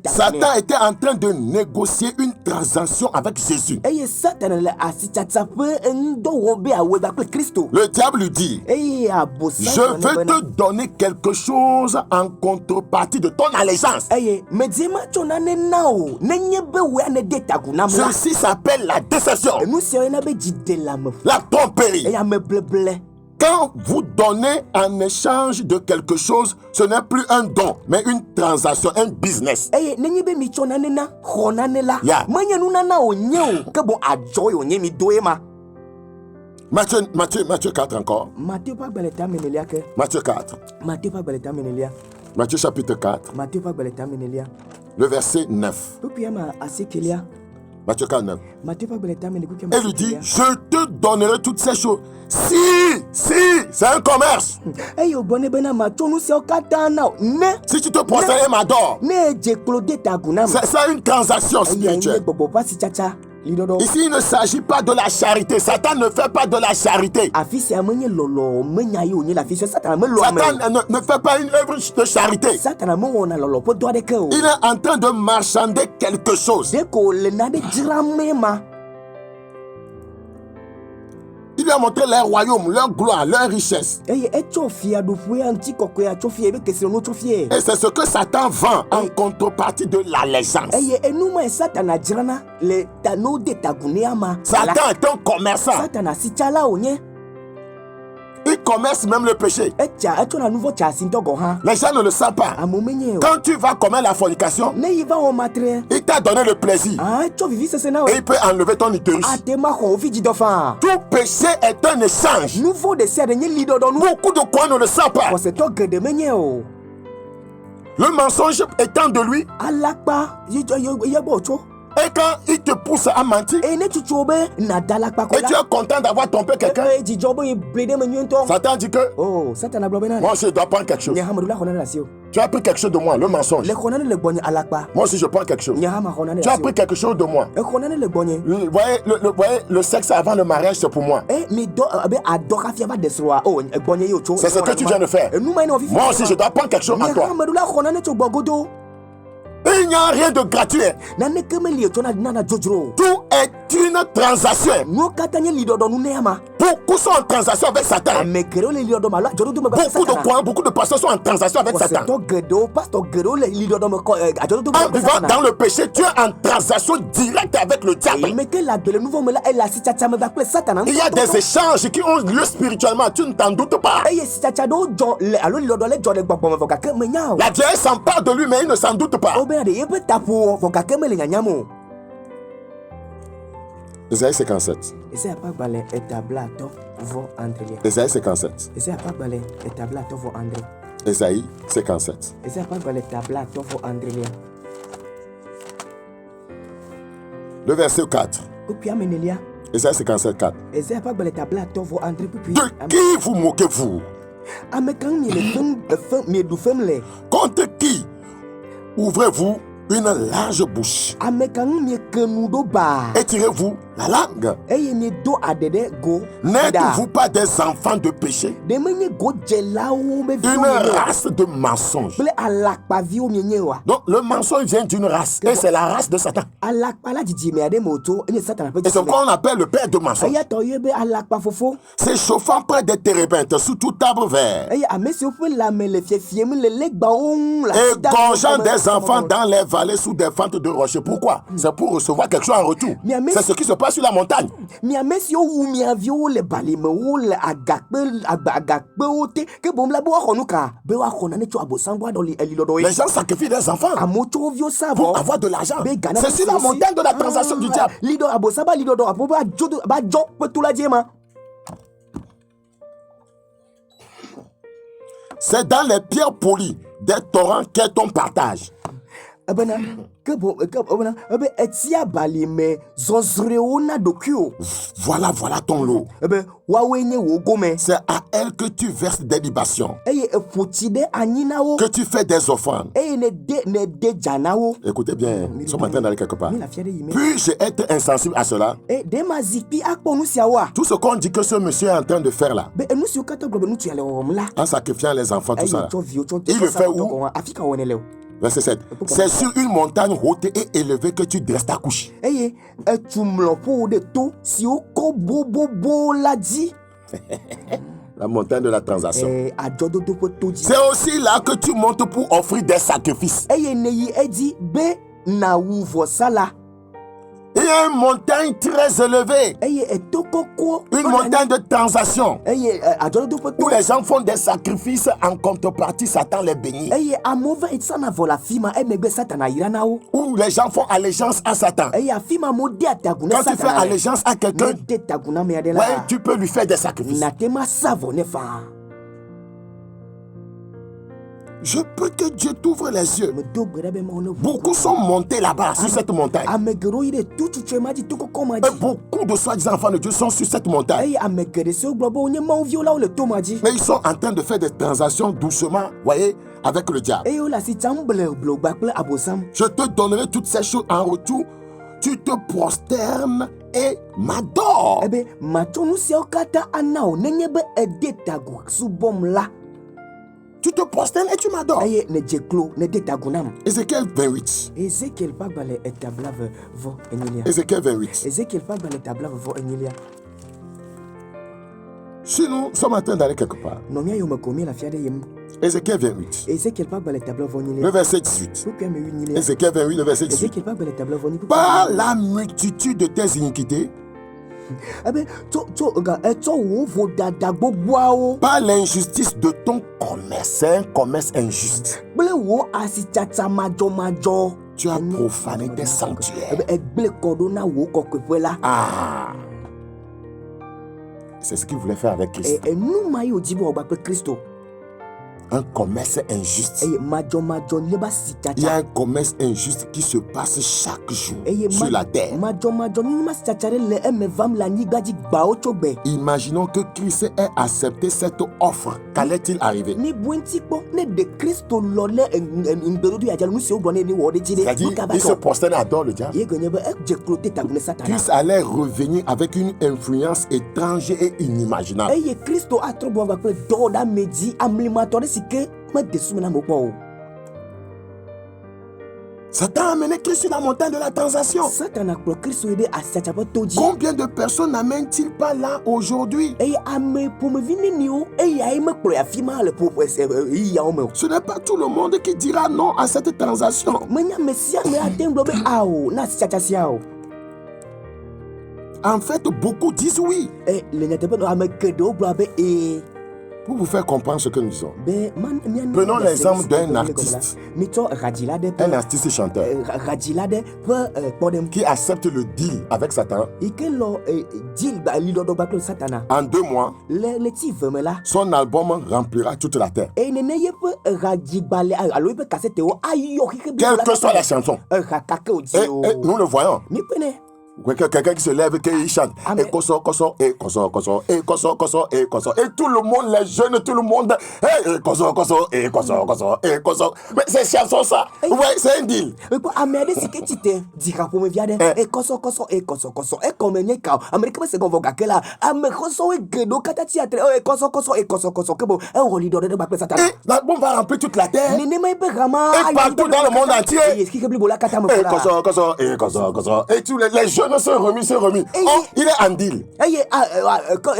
Satan était en train de négocier une transaction avec Jésus. Le diable lui dit, je veux te donner quelque chose en contrepartie de ton allégeance. Ceci s'appelle la déception, la tromperie. Quand vous donnez en échange de quelque chose, ce n'est plus un don, mais une transaction, un business. Yeah. Matthieu 4 encore. Matthieu 4. Matthieu chapitre 4. Le verset 9. Matthieu 4, 9. Elle lui dit, je te donnerai toutes ces choses. Si, c'est un commerce. Si tu te procèdes et m'adores, c'est une transaction spirituelle. Ici, il ne s'agit pas de la charité. Satan ne fait pas de la charité. Satan ne fait pas une œuvre de charité. Il est en train de marchander quelque chose. Il lui a montré leur royaume, leur gloire, leur richesse. Et c'est ce que Satan vend en contrepartie de l'allégeance. Satan est un commerçant. Il commerce même le péché. Les gens ne le savent pas. Quand tu vas commettre la fornication, il t'a donné le plaisir. Et il peut enlever ton utérus. Tout péché est un échange. Beaucoup de quoi ne le savent pas. Le mensonge étant de lui. Et quand il te pousse à mentir, et tu es content d'avoir trompé quelqu'un, Satan dit que moi aussi je dois prendre quelque chose. Tu as pris quelque chose de moi, le mensonge. Moi aussi je prends quelque chose. Tu as pris quelque chose de moi. Vous voyez, le sexe avant le mariage, c'est pour moi. C'est ce que tu viens de faire. Moi aussi je dois prendre quelque chose en toi. Il n'y a rien de gratuit. Tout est une transaction. Beaucoup sont en transaction avec Satan. Beaucoup de pasteurs sont en transaction avec Satan. En vivant dans le péché, tu es en transaction directe avec le diable. Il y a des échanges qui ont lieu spirituellement, tu ne t'en doutes pas. La vieille s'empare de lui, mais il ne s'en doute pas. Isaïe 57. Isaïe 57. Isaïe 57. Le verset 4. Isaïe 57, 4. De qui vous moquez-vous? Contre qui ouvrez-vous une large bouche et tirez-vous la langue. N'êtes-vous pas des enfants de péché, une race de mensonges? Donc le mensonge vient d'une race et c'est la race de Satan. Et c'est quoi on appelle le père de mensonge. S'échauffant près des térébintes sous tout arbre vert et gongeant des enfants dans les vallées sous des fentes de rochers. Pourquoi? C'est pour recevoir quelque chose en retour. C'est ce qui se passe sur la montagne. Les gens sacrifient des enfants pour avoir de l'argent. C'est sur la montagne de la transaction du diable. C'est dans les pierres polies des torrents qu'est ton partage. Voilà ton lot. C'est à elle que tu verses des libations, que tu fais des offrandes. Écoutez bien, nous sommes en train d'aller quelque part. Puis-je être insensible à cela? Tout ce qu'on dit que ce monsieur est en train de faire là, en sacrifiant les enfants, tout ça là, il le fait où? Verset 7. C'est sur une montagne haute et élevée que tu dresses ta couche. La montagne de la transaction. C'est aussi là que tu montes pour offrir des sacrifices. Il y a une montagne très élevée, une montagne de transaction, où les gens font des sacrifices en contrepartie, Satan les bénit. Où les gens font allégeance à Satan. Quand tu fais allégeance à quelqu'un, ouais, tu peux lui faire des sacrifices. Je peux que Dieu t'ouvre les yeux. Beaucoup sont montés là-bas, sur cette montagne. Et beaucoup de soi-disant enfants de Dieu sont sur cette montagne. Mais ils sont en train de faire des transactions doucement, voyez, avec le diable. Je te donnerai toutes ces choses en retour. Tu te prosternes et m'adores. Tu te prosternes et tu m'adores. Ézéchiel 28. Ézéchiel 28. Si nous sommes en train d'aller quelque part. Ézéchiel 28. Le verset 18. Ézéchiel 28, le verset 18. Par la multitude de tes iniquités, par l'injustice de ton commerce, c'est un commerce injuste. Tu as profané tes sanctuaires. Ah, c'est ce qu'il voulait faire avec Christ. Un commerce injuste. Il y a un commerce injuste qui se passe chaque jour sur la terre. Imaginons que Christ ait accepté cette offre. Qu'allait-il arriver? C'est-à-dire, il se prosterne et adore le diable. Christ allait revenir avec une influence étrange et inimaginable. Satan a amené Christ sur la montagne de la transaction. Combien de personnes n'amènent-ils pas là aujourd'hui? Ce n'est pas tout le monde qui dira non à cette transaction. En fait, beaucoup disent oui. Pour vous faire comprendre ce que nous disons, prenons l'exemple d'un artiste, un artiste chanteur, qui accepte le deal avec Satan. En 2 mois, son album remplira toute la terre. Quelle que soit la chanson. Et nous le voyons. Quelqu'un qui se lève et qui chante. Et koso, koso, et koso, koso, et koso, koso, et koso. Et tout le monde, les jeunes, tout le monde, et koso, koso, et koso, koso, et koso. Mais c'est chanson ça. Ouais, c'est un deal. Mais pour amerde si que tu te dira pour me viade et koso koso et koso koso et comme n'y ka America c'est qu'on va là ame koso et gedo katati atre et koso koso et koso koso que bon un rolidor de bakpe satan. La bombe va remplir toute la terre. Nene mai pe rama et partout dans le monde entier. Et ce qui que bola kata me et koso koso et koso koso. Et tous les jeunes se remis. Oh, il est en deal. Et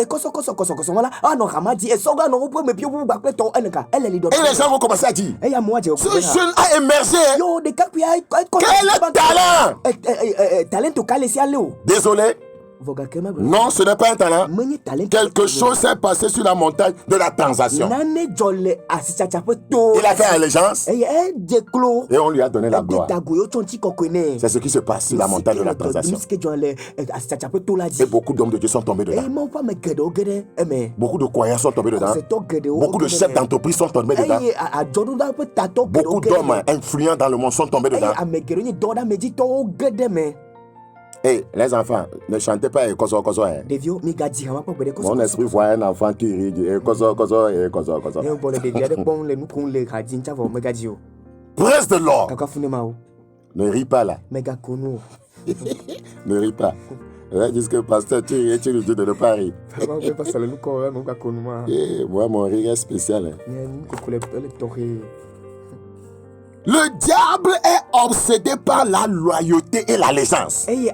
koso koso koso koso voilà. Ah non ramadi et soga non pour me pio pour bakpe ton enka. Elle est leader. Et les gens vont commencer à dire. Et à moi je. Ce jeune a émergé. Yo de kapi ay quel talent. Talent to kale si allo. Désolé. Non, ce n'est pas un talent. Quelque chose s'est passé sur la montagne de la transaction. Il a fait allégeance et on lui a donné la gloire. C'est ce qui se passe sur la montagne de la transaction. Et beaucoup d'hommes de Dieu sont tombés dedans. Beaucoup de croyants sont tombés dedans. Beaucoup de chefs d'entreprise sont tombés dedans. Beaucoup d'hommes influents dans le monde sont tombés dedans. Hey, les enfants, ne chantez pas koso koso. Mon esprit voit un enfant qui rit koso koso et koso koso. Praise the Lord. Ne ris pas là. Ne ris pas. Dis que pasteur, tu ris et tu lui dis de ne pas rire. Moi, mon rire est spécial. Le diable est obsédé par la loyauté et l'allégeance. Il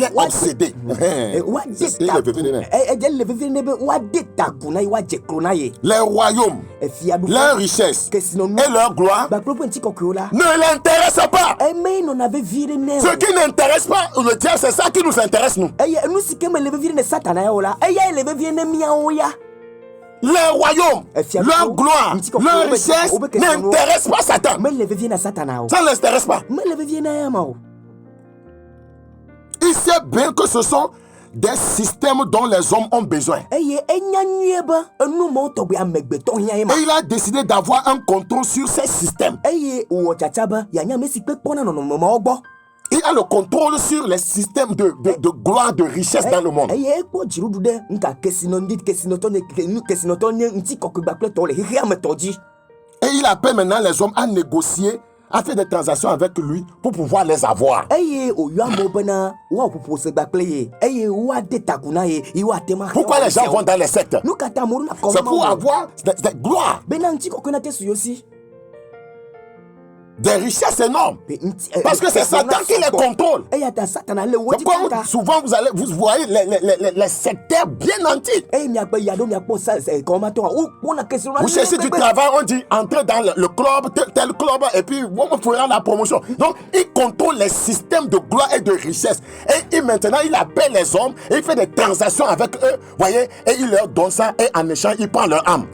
est obsédé. Les royaumes, leurs richesses et leur gloire ne l'intéressent pas. Ce qui n'intéresse pas le diable, c'est ça qui nous intéresse, nous. Les royaumes, leur gloire, leur richesse n'intéressent pas Satan. Ça ne l'intéresse pas. Il sait bien que ce sont des systèmes dont les hommes ont besoin. Et il a décidé d'avoir un contrôle sur ces systèmes. Il a le contrôle sur les systèmes de gloire, de richesse dans le monde. Et il appelle maintenant les hommes à négocier, à faire des transactions avec lui pour pouvoir les avoir. Pourquoi les gens vont dans les sectes? C'est pour avoir des gloires. Des richesses énormes. Parce que c'est Satan qui les contrôle. Comme souvent vous voyez les secteurs bien antiques. Vous cherchez du travail, on dit entrez dans le club, tel club, et puis on fera la promotion. Donc il contrôle les systèmes de gloire et de richesse. Et maintenant il appelle les hommes et il fait des transactions avec eux. Voyez, et il leur donne ça et en échange il prend leur âme.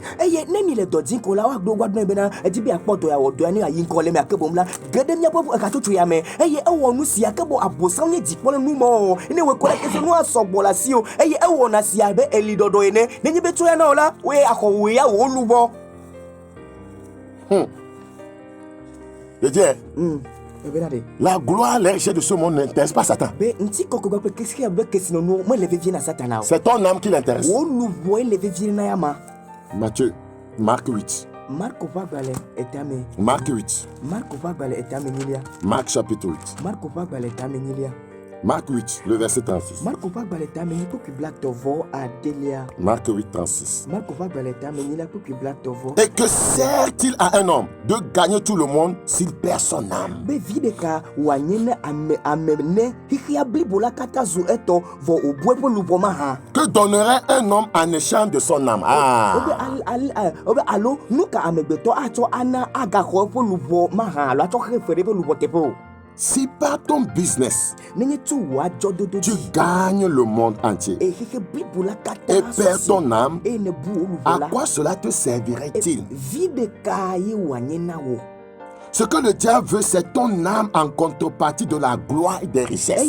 Je dis, la gloire, les richesses de ce monde n'intéresse pas Satan. C'est ton âme qui l'intéresse. Matthieu, Marc 8. Marc 8. Marc chapitre 8. Marc 8, le verset 36. Marc 8, 36. Et que sert-il à un homme de gagner tout le monde s'il perd son âme? Que donnerait un homme en échange de son âme? Si par ton business, tu gagnes le monde entier et perds ton âme, à quoi cela te servirait-il? Ce que le diable veut, c'est ton âme en contrepartie de la gloire et des richesses.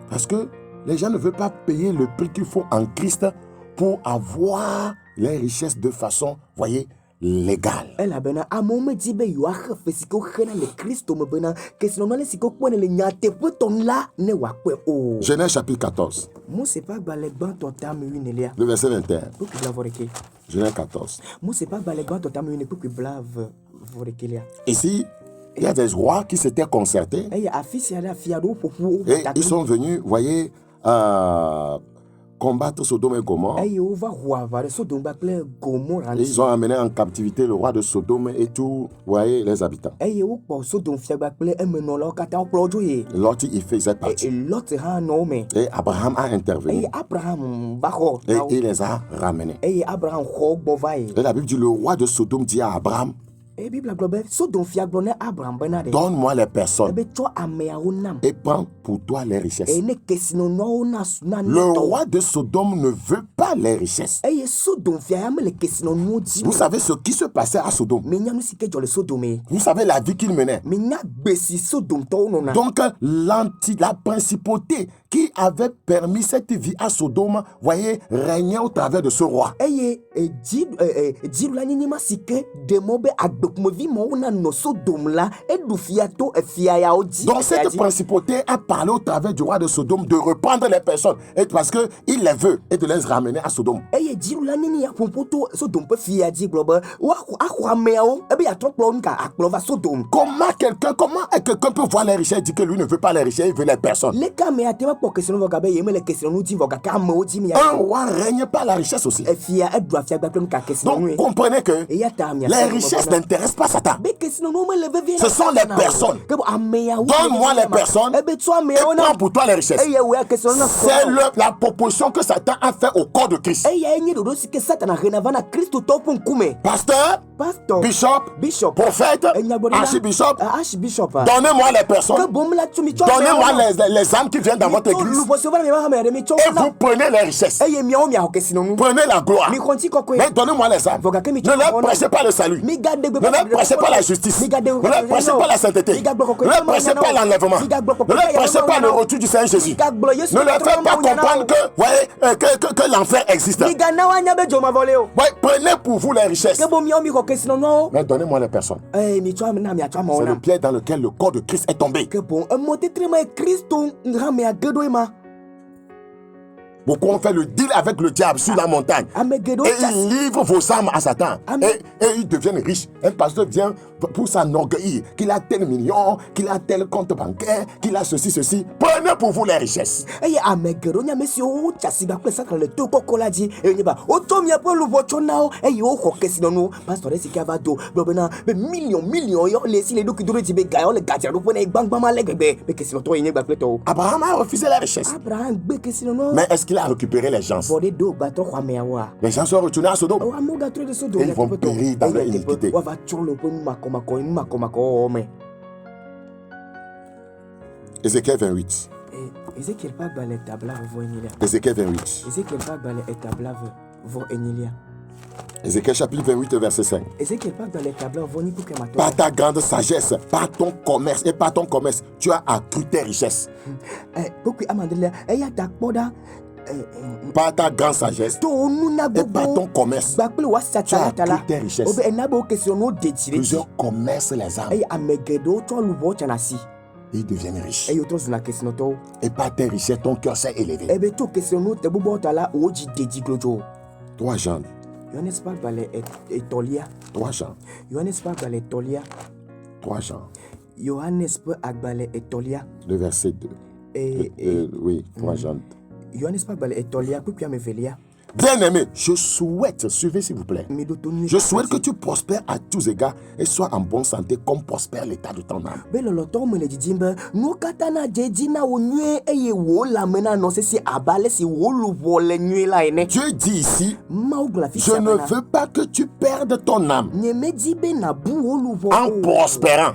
Parce que les gens ne veulent pas payer le prix qu'il faut en Christ pour avoir les richesses de façon, voyez, légale. Genèse chapitre 14. Le verset 21. Genèse 14. Ici, il y a des rois qui s'étaient concertés et ils sont venus, voyez, combattre Sodome et Gomorrhe. Ils ont amené en captivité le roi de Sodome et tous, voyez, les habitants. Lot y faisait partie. Et Abraham a intervenu. Et il les a ramenés. Et la Bible dit, le roi de Sodome dit à Abraham, donne-moi les personnes et prends pour toi les richesses. Le roi de Sodome ne veut pas les richesses. Vous savez ce qui se passait à Sodome. Vous savez la vie qu'il menait. Donc la principauté qui avait permis cette vie à Sodome, voyez, régnait au travers de ce roi. Donc cette principauté a parlé au travers du roi de Sodome de reprendre les personnes et parce qu'il les veut et de les ramener à Sodome. Comment quelqu'un peut voir les richesses et dire que lui ne veut pas les richesses, il veut les personnes? Un roi règne par la richesse aussi. Donc comprenez que les richesses n'intéressent pas Satan. Ce sont les personnes. Donne-moi les personnes et prends pour toi les richesses. C'est la proposition que Satan a fait au corps de Christ. Pasteur, bishop, prophète, archbishop, donnez-moi les personnes. Donnez-moi les âmes qui viennent dans votre église. Et vous prenez les richesses. Prenez la gloire. Mais donnez-moi les âmes. Ne leur prêchez pas le salut. Ne leur prêchez pas la justice. Ne leur prêchez pas la sainteté. Ne leur prêchez pas l'enlèvement. Ne leur prêchez pas le retour du Seigneur Jésus. Ne leur faites pas comprendre que l'enfer existe. Prenez pour vous les richesses. Mais donnez-moi les personnes. C'est le piège dans lequel le corps de Christ est tombé. Beaucoup ont fait le deal avec le diable sur la montagne. Et ils livrent vos âmes à Satan. Et ils deviennent riches. Un pasteur vient pour s'enorgueillir qu'il a tel million, qu'il a tel compte bancaire, qu'il a ceci. Prenez pour vous les richesses. Abraham a refusé la richesse. Mais est-ce qu'il a récupéré les gens? Les gens sont retournés à Sodome. Et ils vont périr dans leur iniquité. Ézéchiel 28. Ézéchiel 28. Ézéchiel chapitre 28, verset 5. Par ta grande sagesse, par ton commerce et par ton commerce, tu as accru tes richesses. Par ta grande sagesse et par ton commerce, tu as accru tes richesses. Plusieurs commercent les âmes. Ils deviennent riches. Et par tes richesses, ton cœur s'est élevé. 3 Jean. 3 Jean. 3 Jean. Le verset 2. Oui, 3 Jean. Bien-aimé, je souhaite, suivez s'il vous plaît, je souhaite que tu prospères à tous égards et sois en bonne santé comme prospère l'état de ton âme. Dieu dit ici, je ne veux pas que tu perdes ton âme en prospérant.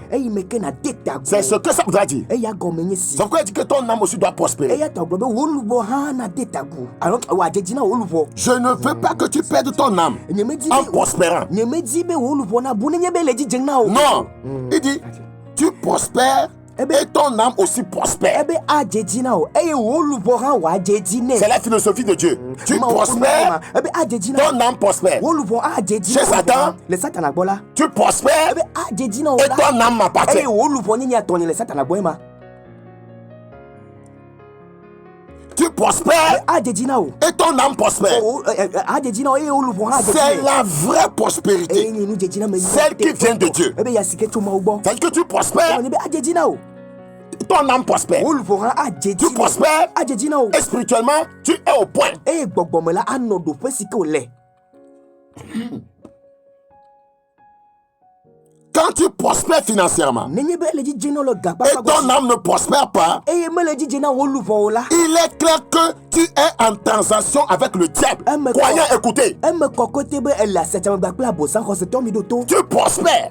C'est ce que ça voudra dire. Ça veut dire que ton âme aussi doit prospérer. Je ne veux pas que tu perdes ton âme en prospérant. Non, il dit, tu prospères et ton âme aussi prospère. C'est la philosophie de Dieu. Tu prospères, ton âme prospère. Chez Satan, tu prospères et ton âme m'appartient. Tu prospères et ton âme prospère. C'est la vraie prospérité, celle qui vient de Dieu. C'est que tu prospères, ton âme prospère. Tu prospères et spirituellement, tu es au point. Quand tu prospères financièrement et ton âme ne prospère pas, il est clair que tu es en transaction avec le diable. Croyant, écoutez. Tu prospères.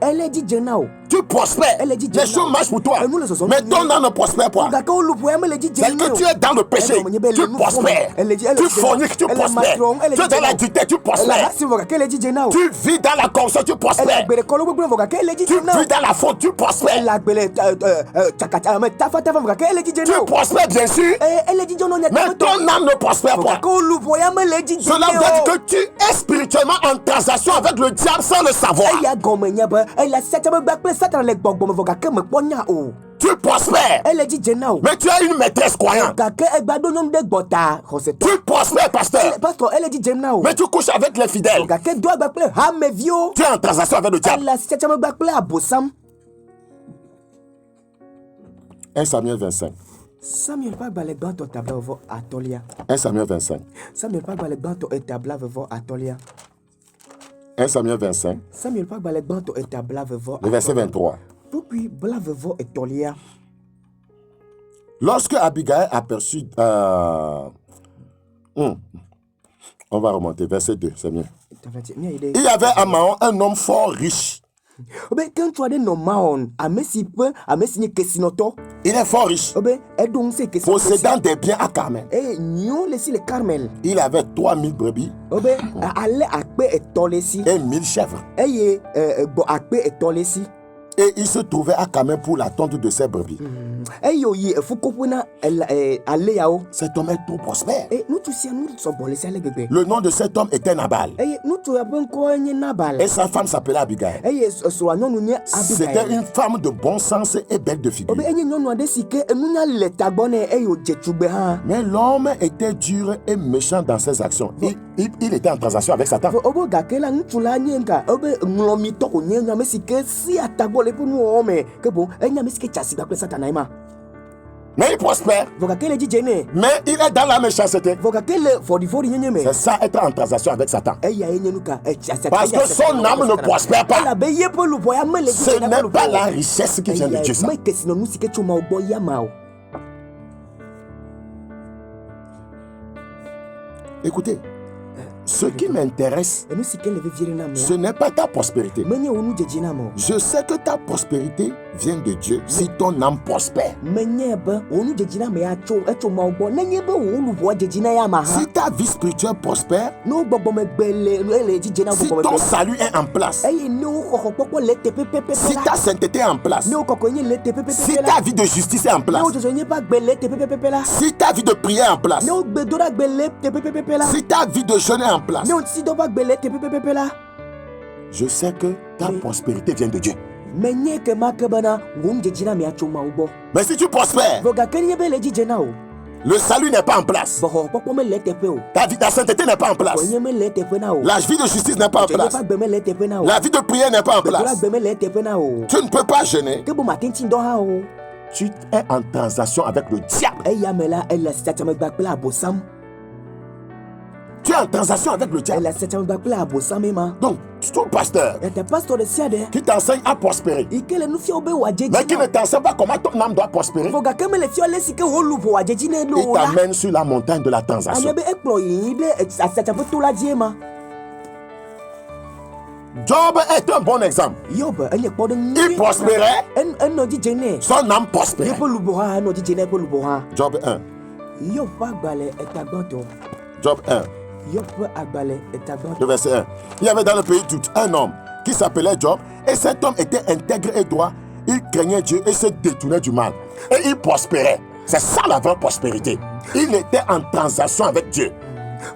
Tu prospères. Les choses marchent pour toi. Mais ton âme ne prospère pas. C'est que tu es dans le péché. Tu prospères. Tu forniques, tu prospères. Tu es dans la dictature, tu prospères. Tu vis dans la corruption, tu prospères. Tu vis dans la faute, tu prospères. Tu prospères bien sûr. Mais ton âme ne prospère pas. Cela veut dire que tu es spirituellement en transaction avec le diable sans le savoir. Tu prospères. Mais tu as une maîtresse croyante. Tu prospères, pasteur. Mais tu couches avec les fidèles. Tu es en transaction avec le diable. 1 Samuel 25. 1 Samuel 25. 1 Samuel 25. Le verset 23. Lorsque Abigail aperçut... On va remonter, verset 2, c'est mieux. Il y avait à Mahon un homme fort riche. Il est fort riche, possédant des biens à Carmel. Il avait 3000 brebis et 1000 chèvres. Et il se trouvait à Carmel pour la tonte de ses brebis. Cet homme est trop prospère. Le nom de cet homme était Nabal. Et sa femme s'appelait Abigail. C'était une femme de bon sens et belle de figure. Mais l'homme était dur et méchant dans ses actions. Il était en transaction avec Satan. Mais il prospère. Mais il est dans la méchanceté. C'est ça, être en transaction avec Satan. Parce que son âme ne prospère pas. Ce n'est pas la richesse qui vient de Dieu, ça. Écoutez, ce qui m'intéresse, ce n'est pas ta prospérité. Je sais que ta prospérité vient de Dieu si ton âme prospère. Si ta vie spirituelle prospère, si ton salut est en place, si ta sainteté est en place, si ta vie de justice est en place, si ta vie de prière est en place, si ta vie de jeûne est en place, je sais que ta prospérité vient de Dieu. Mais si tu prospères, le salut n'est pas en place. Ta sainteté n'est pas en place. La vie de justice n'est pas en place. La vie de prière n'est pas en place. Tu ne peux pas jeûner. Tu es en transaction avec le diable. Tu es en transaction avec le diable. Donc, tout pasteur qui t'enseigne à prospérer, mais qui ne t'enseigne pas comment ton âme doit prospérer, il t'amène sur la montagne de la transaction. Job est un bon exemple. Il prospérait, son âme prospérait. Job 1. Job 1. Le verset 1. Il y avait dans le pays d'Out un homme qui s'appelait Job, et cet homme était intègre et droit. il craignait Dieu et se détournait du mal. Et il prospérait. C'est ça la vraie prospérité. Il était en transaction avec Dieu.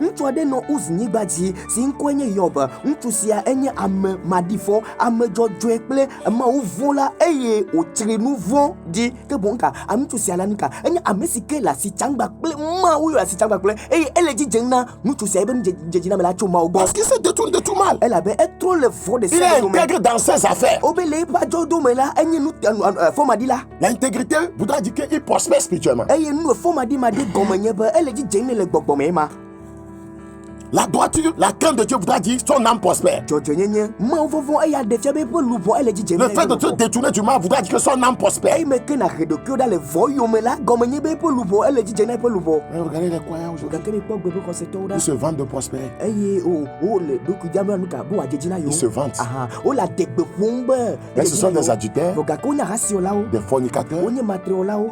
Ŋutsu aɖe nɔ Uznyigba dzi si ŋkɔe nye Yob. Ŋutsu sia enye ame maɖifɔ, ame dzɔdzɔe kple mawuvɔ̃la eye wòtsri nu vɔ̃ ɖi. Ke boŋ ka ŋutsu sia la nika enye ame si ke le asitsangba kple Mawu le asitsangba kple eye ele dzidzem na ŋutsu sia ebe nudzedziname la tso Mawu gbɔ. Parce qu'il se détourne de tout mal. Elabe etrɔ le vɔ de Il est intègre dans ses affaires. Wobe le eƒe adzɔdome la enye nu fɔmaɖila. L'intégrité voudra dire qu'il prospère spirituellement. Eye nu fɔmaɖimaɖi gɔme nye be ele dzidzem ne le gbɔgbɔme ma. La droiture, la crainte de Dieu voudra dire son âme prospère. Le fait de se détourner du mal voudra dire que son âme prospère. Mais regardez les croyants aujourd'hui. Ils se vendent de prospérer. Ils se vantent. Mais ce sont des adultères, des fornicateurs,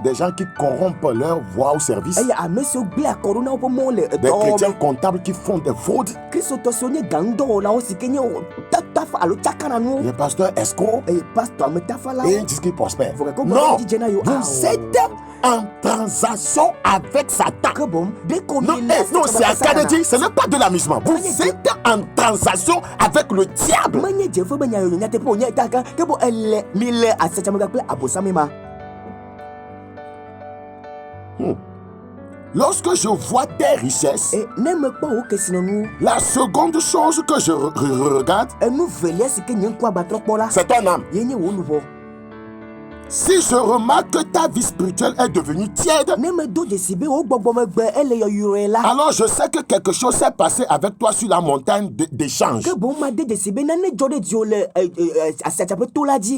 des gens qui corrompent leur voix au service, des chrétiens comptables qui font des fraudes, les pasteurs escrocs, et ils disent qu'ils prospèrent. Non, vous êtes en transaction avec Satan. Non, c'est académique, ce n'est pas de l'amusement. Vous êtes en transaction avec le diable. Lorsque je vois tes richesses, la seconde chose que je regarde, c'est ton âme. Si je remarque que ta vie spirituelle est devenue tiède, alors je sais que quelque chose s'est passé avec toi sur la montagne d'échange.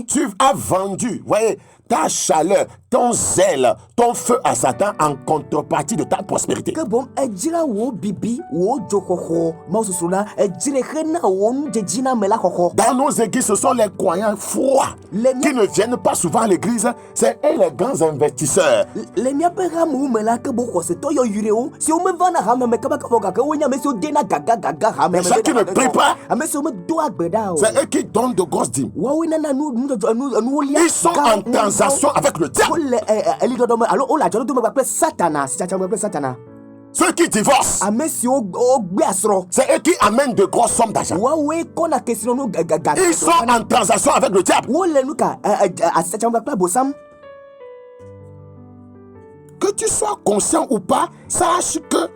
Tu as vendu, voyez, ta chaleur, ton zèle, ton feu à Satan en contrepartie de ta prospérité. Dans nos églises, ce sont les croyants froids qui ne viennent pas souvent à l'église. C'est eux les grands investisseurs. Les gens qui ne prient pas, c'est eux qui donnent de grosses dîmes. Ils sont en transaction avec le diable. Ceux qui divorcent, c'est eux qui amènent de grosses sommes d'argent. Ils sont en transaction avec le diable. Que tu sois conscient ou pas, sache que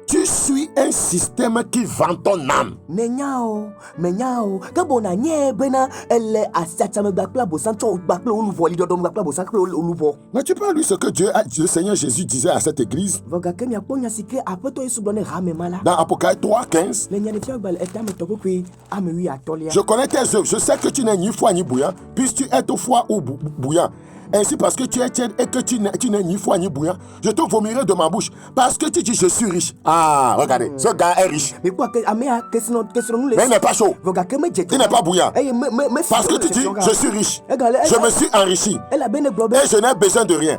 tu suis un système qui vend ton âme. Mais tu peux lire ce que le Seigneur Jésus disait à cette église. Dans Apocalypse 3:15. Je connais tes œuvres, je sais que tu n'es ni froid ni bouillant, puisque tu es au froid ou bouillant. Ainsi, parce que tu es tiède et que tu n'es ni froid ni bouillant, je te vomirai de ma bouche. Parce que tu dis je suis riche. Ah, regardez, ce gars est riche. Mais il n'est pas chaud. Il n'est pas bouillant. Parce que tu dis je suis riche. Je me suis enrichi. Et je n'ai besoin de rien.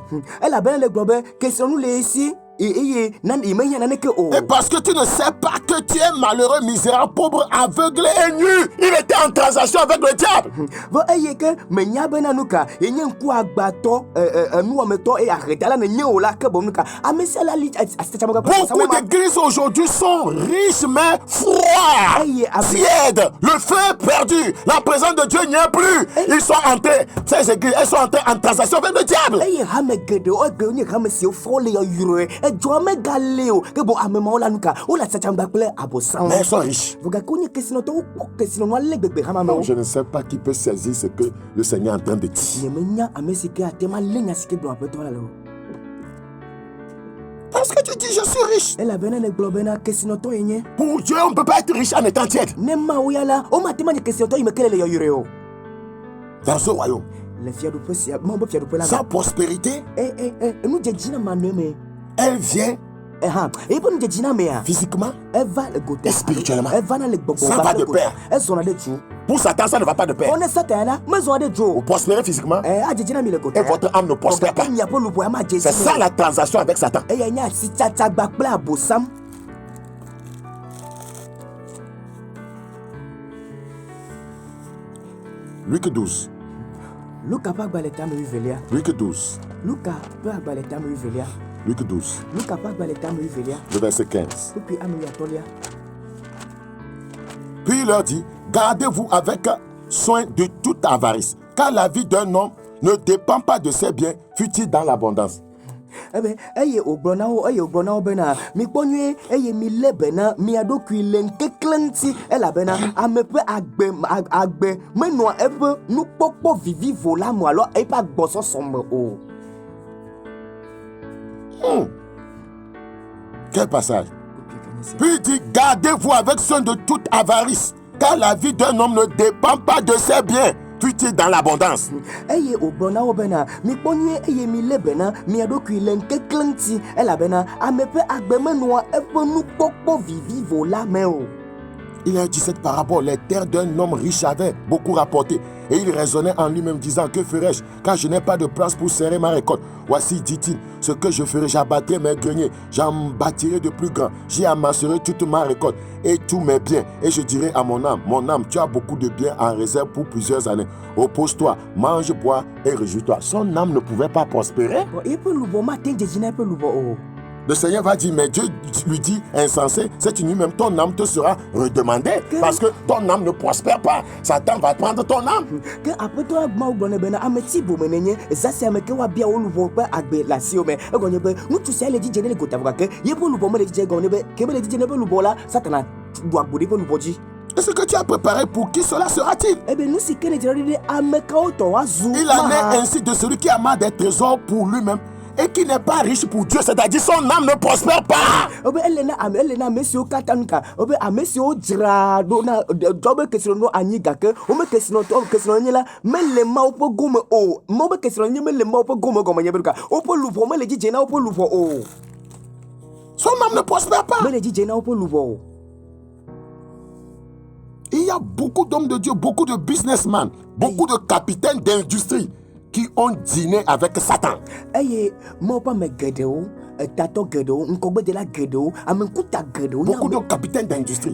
Et parce que tu ne sais pas que tu es malheureux, misérable, pauvre, aveugle et nu. Il était en transaction avec le diable. Beaucoup d'églises aujourd'hui sont riches mais froids, tièdes. Le feu est perdu. La présence de Dieu n'y est plus. Ils sont entrés, ces églises, elles sont entrées en transaction avec le diable. Mais elles sont riches. Non, je ne sais pas qui peut saisir ce que le Seigneur est en train de dire. Parce que tu dis je suis riche. Pour Dieu, on ne peut pas être riche en étant tiède. Dans ce royaume, sa prospérité, elle vient physiquement et spirituellement. Ça va de pair. Pour Satan, ça ne va pas de pair. Vous prospérez physiquement et votre âme ne prospère pas. C'est ça la transaction avec Satan. Luc 12. Luka pa gba le tame wivelia. Luc 12. Luka pa gba le tame wivelia. Luc 12. Luka pa gba le tame wivelia. Le verset 15. Puis ame ya tolia. Puis il leur dit, gardez-vous avec soin de toute avarice, car la vie d'un homme ne dépend pas de ses biens, fut-il dans l'abondance. Eye ogbona bena mi kponyue eye mi le bena mi adokui le nkeklenti ela bena amepe agbe menua epe nukpokpo vivivo la mo alors e pa gboso somme o. Quel passage? Puis il dit, gardez-vous avec soin de toute avarice, car la vie d'un homme ne dépend pas de ses biens, fut-il dans l'abondance. Eye ogbona bena mi kponyue eye mi le bena mi adokui le nkeklenti ela bena amepe agbe menua epe nukpokpo vivivo la me o. Il a dit cette parabole, les terres d'un homme riche avaient beaucoup rapporté. Et il raisonnait en lui-même disant, que ferai-je, car je n'ai pas de place pour serrer ma récolte. Voici, dit-il, ce que je ferai, j'abattrai mes greniers, j'en bâtirai de plus grands, j'y amasserai toute ma récolte et tous mes biens. Et je dirai à mon âme, tu as beaucoup de biens en réserve pour plusieurs années. Repose-toi, mange, bois et réjouis-toi. Son âme ne pouvait pas prospérer. Le Seigneur va dire, mais Dieu lui dit, insensé, cette nuit même ton âme te sera redemandée parce que ton âme ne prospère pas. Satan va prendre ton âme. Est-ce que tu as préparé pour qui cela sera-t-il? Il en est ainsi de celui qui amasse des trésors pour lui-même et qui n'est pas riche pour Dieu, c'est-à-dire son âme ne prospère pas. Son âme ne prospère pas. Il y a beaucoup d'hommes de Dieu, beaucoup de businessmen, beaucoup de capitaines d'industrie qui ont dîné avec Satan. Beaucoup de capitaines d'industrie.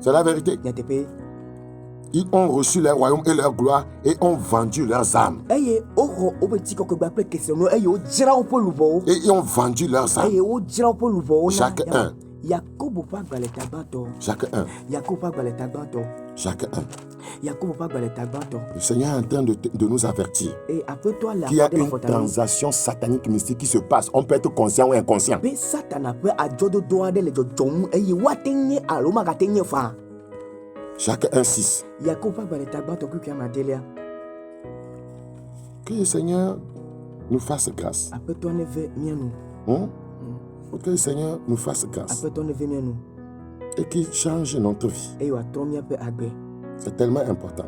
C'est la vérité. Ils ont reçu leur royaume et leur gloire et ont vendu leurs âmes. Et ils ont vendu leurs âmes. Chacun. Le Seigneur est en train de nous avertir qu'il y a une transaction satanique mystique qui se passe. On peut être conscient ou inconscient. Jacques 1,6. Que le Seigneur nous fasse grâce. Que le Seigneur nous fasse grâce. Et qu'il change notre vie. C'est tellement important.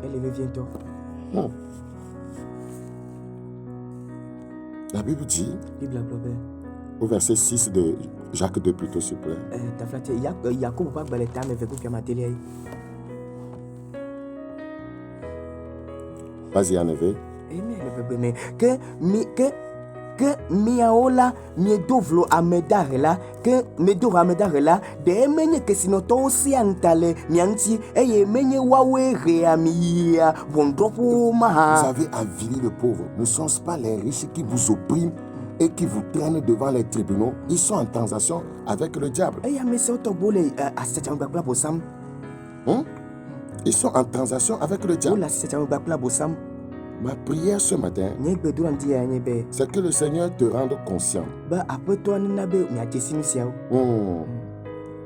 La Bible dit, au verset 6 de Jacques 2 plutôt, s'il vous plaît. Vas-y, en effet. Que miaola miedovlo amedarela que medoramedarela de menye kesinoto si antale mianti eye menye wawe reamia bondropo maha. Vous avez avilé le pauvre. Ne sont-ce pas les riches qui vous oppriment et qui vous traînent devant les tribunaux? Ils sont en transaction avec le diable. Ils sont en transaction avec le diable. Ma prière ce matin, c'est que le Seigneur te rende conscient.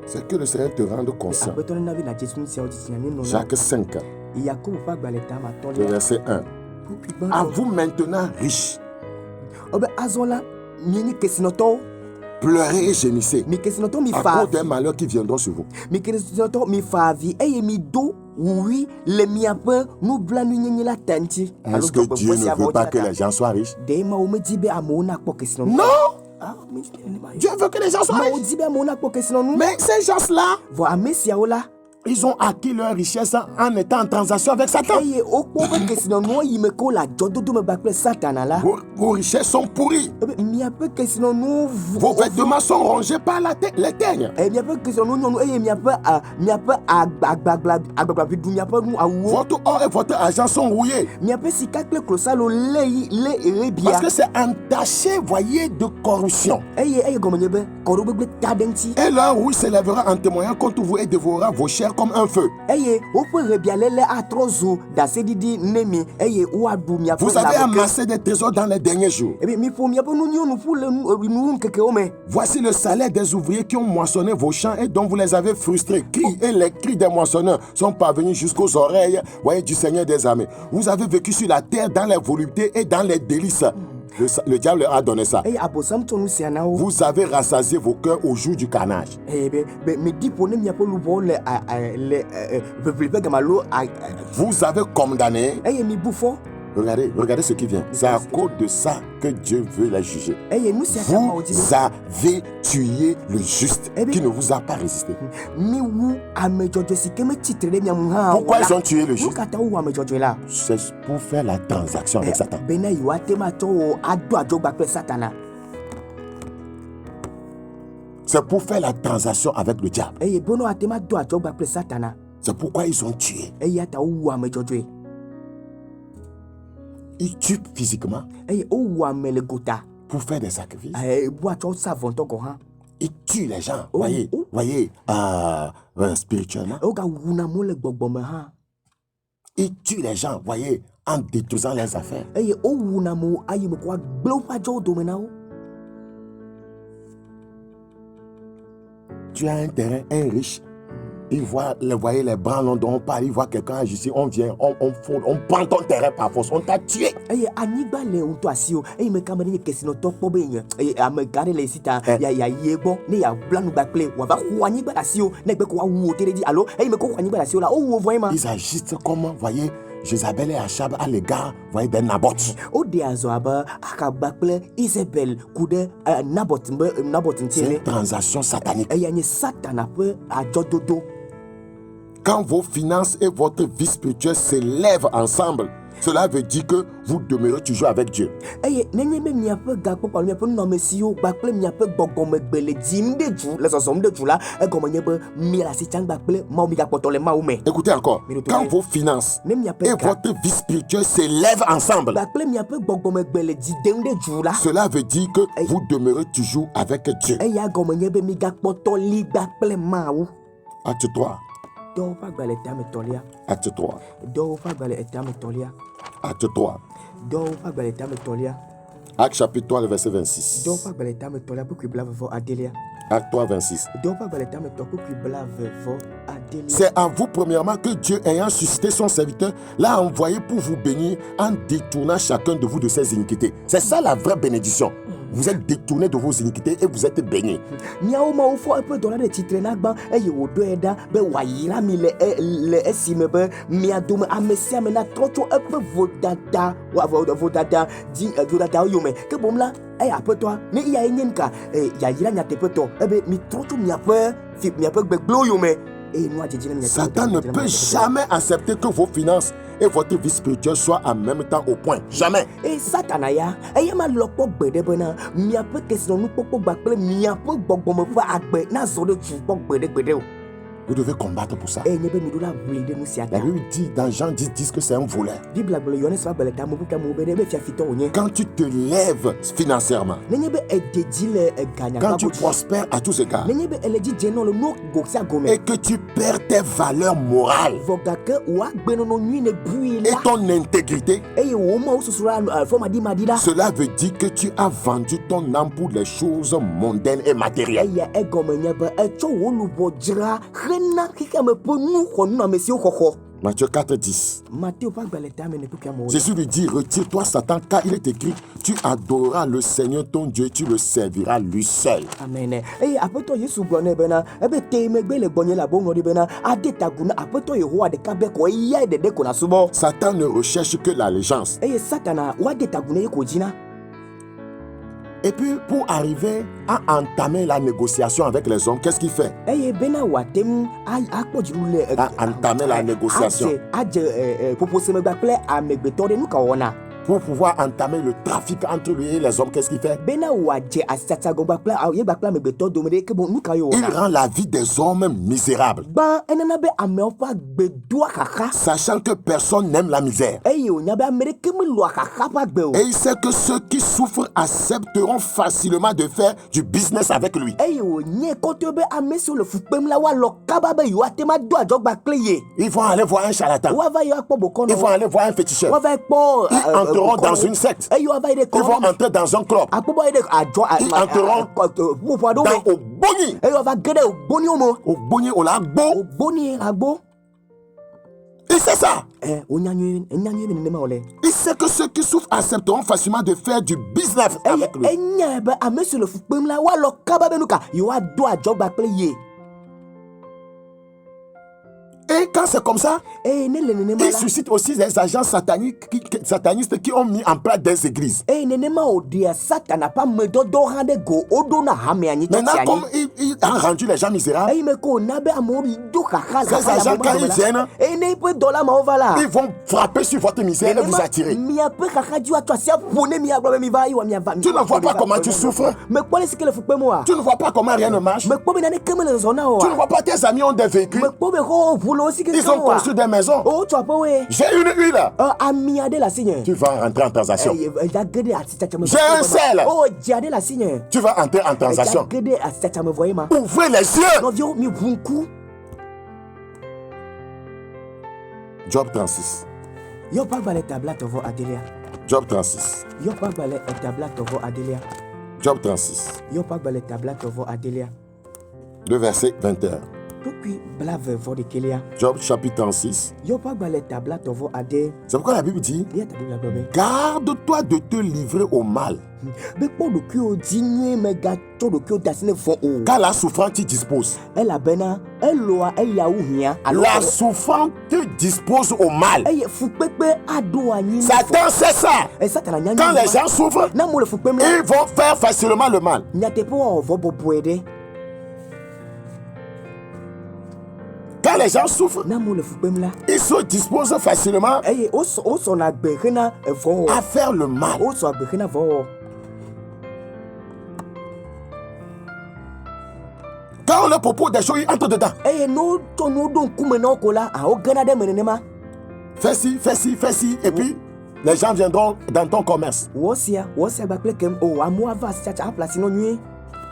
C'est que le Seigneur te rende conscient. Jacques 5, le verset 1. À vous maintenant riches, pleurez et gémissez à cause des malheurs qui viendront sur vous. Est-ce que Dieu ne veut pas que les gens soient riches? Non! Dieu veut que les gens soient riches. Mais ces gens-là Ils ont acquis leur richesse en étant en transaction avec Satan. Vos richesses sont pourries. Vos vêtements sont rongés par les teignes. Votre or et votre argent sont rouillés. Parce que c'est entaché, voyez, de corruption. Et leur rouille s'élèvera en témoignant contre vous et dévorera vos chairs comme un feu. Vous avez amassé des trésors dans les derniers jours. Voici le salaire des ouvriers qui ont moissonné vos champs et dont vous les avez frustrés. Et les cris des moissonneurs sont parvenus jusqu'aux oreilles, voyez, du Seigneur des armées. Vous avez vécu sur la terre dans les voluptés et dans les délices. Le diable leur a donné ça. Vous avez rassasié vos cœurs au jour du carnage. Vous avez condamné. Regardez ce qui vient. C'est à cause de ça que Dieu veut les juger. Vous avez tué le juste qui ne vous a pas résisté. Pourquoi ils ont tué le juste? C'est pour faire la transaction avec Satan. C'est pour faire la transaction avec le diable. C'est pourquoi ils ont tué. Ils tuent physiquement pour faire des sacrifices. Ils tuent les gens, voyez, spirituellement. Ils tuent les gens, voyez, en détruisant leurs affaires. Tu as un terrain, un riche. Il voit les bras dont on parle, il voit quelqu'un agir, on vient, on prend ton terrain par force, on t'a tué. Ils agissent comme, voyez, Jézabel et Achab à l'égard, voyez, des Naboth. C'est une transaction satanique. Quand vos finances et votre vie spirituelle s'élèvent ensemble, cela veut dire que vous demeurez toujours avec Dieu. Écoutez encore. Quand vos finances et votre vie spirituelle s'élèvent ensemble, cela veut dire que vous demeurez toujours avec Dieu. Acte 3. Acte 3. Acte 3. Acte chapitre 3, le verset 26. Acte 3, 26. C'est à vous premièrement que Dieu, ayant suscité son serviteur, l'a envoyé pour vous bénir en détournant chacun de vous de ses iniquités. C'est ça la vraie bénédiction. Vous êtes détournés de vos iniquités et vous êtes bénis. Satan ne peut jamais accepter que vos finances et votre vie spirituelle soient en même temps au point. Jamais. Vous devez combattre pour ça. La Bible dit dans Jean 10 que c'est un voleur. Quand tu te lèves financièrement, quand tu prospères à tous égards, et que tu perds tes valeurs morales et ton intégrité, cela veut dire que tu as vendu ton âme pour les choses mondaines et matérielles. Matthieu 4, 10. Jésus lui dit, retire-toi Satan, car il est écrit, tu adoreras le Seigneur ton Dieu et tu le serviras lui seul. Amen. Satan ne recherche que l'allégeance. Et puis, pour arriver à entamer la négociation avec les hommes, qu'est-ce qu'il fait? eye bena watem akpɔdzi le À entamer la négociation. adze ƒoƒosemegba kple amegbetɔ ɖe nu ka wɔna Pour pouvoir entamer le trafic entre lui et les hommes, qu'est-ce qu'il fait? bena wòadze asitsatsagbɔgba kple yegba kple amegbetɔ dome ɖe ke bo nu ka ye Il wɔna rend la vie des hommes misérable, gbã enana be amewo ƒe agbe doa xaxa sachant que personne n'aime la misère. eye wònya be ame ɖeke mele xaxa ƒe agbe o Et il sait que ceux qui souffrent accepteront facilement de faire du business avec lui. eye wònye kɔtɔe be ame siwo le fu kpem la woalɔ kaba be yewoate ma do adzɔgba kple ye Ils vont aller voir un charlatan. woava yi akpɔ Ils vont bokɔnɔ aller voir un féticheur. woava yi kpɔ Ils entreront dans une secte. eye woava yi ɖe Ils vont kɔnɔ entrer dans un club. akpɔbɔ yi ɖe adzɔ Ils entreront ƒoƒo aɖewo Dans me Ogboni. eye woava ge ɖe ogboniwo me Ogboni, on l'a gbo. ogboni agbo Il sait ça. wonya nyuie be nenema wòle Il sait que ceux qui souffrent accepteront facilement de faire du business eye avec lui. enya be ame siwo le fu kpem la woalɔ kaba be nu ka yewoado adzɔgba kple ye Et quand c'est comme ça, eye ne le nenema il la suscite aussi les agents satanistes qui ont mis en place des églises. eye nenema wòɖea satana ƒe amedɔdɔ hã ɖe go woɖo na hame anyi Maintenant, tɔti comme anyi il a rendu les gens misérables, eye me ko wòna be amewo do xaxa Ces agents, quand ils viennent, eye ne ƒe dɔla mawo va la ils vont frapper sur votre misère et vous attirer. miaƒe xaxadziwo atsɔ asi aƒo ne miagblɔ be miva yi wa miava Tu ne vois pas comment tu souffres. mekpɔ le si ke le fu kpem oa Tu ne vois pas comment rien ne marche. mekpɔ be naneke mele zɔzɔ na o Tu ne oa vois pas tes amis ont des véhicules. mekpɔ be xɔ ʋu le wo si ke Ils ont oa construit des maisons. wotsɔ aƒewoe J'ai une huile. ami aɖe le asi nye Tu vas rentrer en transaction. edza ge ɖe asitsatsa me J'ai un sel. o dzi aɖe le asi nye Tu vas entrer en edza transaction. ge ɖe asitsatsa me vɔ ye ma Ouvrez les yeux. nɔviwo mi ʋu ŋku Job 36. Yɔb ƒe agbalẽ tablatɔvɔ adelia Job 36. Yɔb ƒe agbalẽ tablatɔvɔ adelia Job 36. Yɔb ƒe agbalẽ tablatɔvɔ adelia Le verset 21. Tukui blavevɔ ɖekelia Job chapitre 36. Yɔb ƒe agbalẽ tablatɔvɔ ade C'est pourquoi la Bible dit, ya ta Biblia gblɔ be garde-toi de te livrer au mal, be kpɔ ɖokuiwo dzi nyuie megatsɔ ɖokuiwo de asi ne vɔ o car la souffrance t'y dispose. elabena eloa eyawo hiã alo La souffrance te dispose au mal. eye fukpekpe aɖo anyi ne Satan sait ça. satana nya Quand les gens souffrent, na mo le fukpem la ils vont faire facilement le mal. nyateƒe wɔwɔ bɔbɔe ɖe Quand les gens souffrent, na mo le fukpem la ils se disposent facilement eye wosɔna agbe hena vɔwɔ à faire le mal. wosɔ agbe hena vɔwɔ Quand on leur propose des choses, ils entrent dedans. eye ne wotsɔ nuwo ɖo ŋkume na wo ko la wogena ɖe me nenema Fais ci, fais ci, fais ci. Et puis, les gens viendront dans ton commerce. wɔ sia gba kple kem o amewo ava asitsatsa aƒle asi na wo nyuie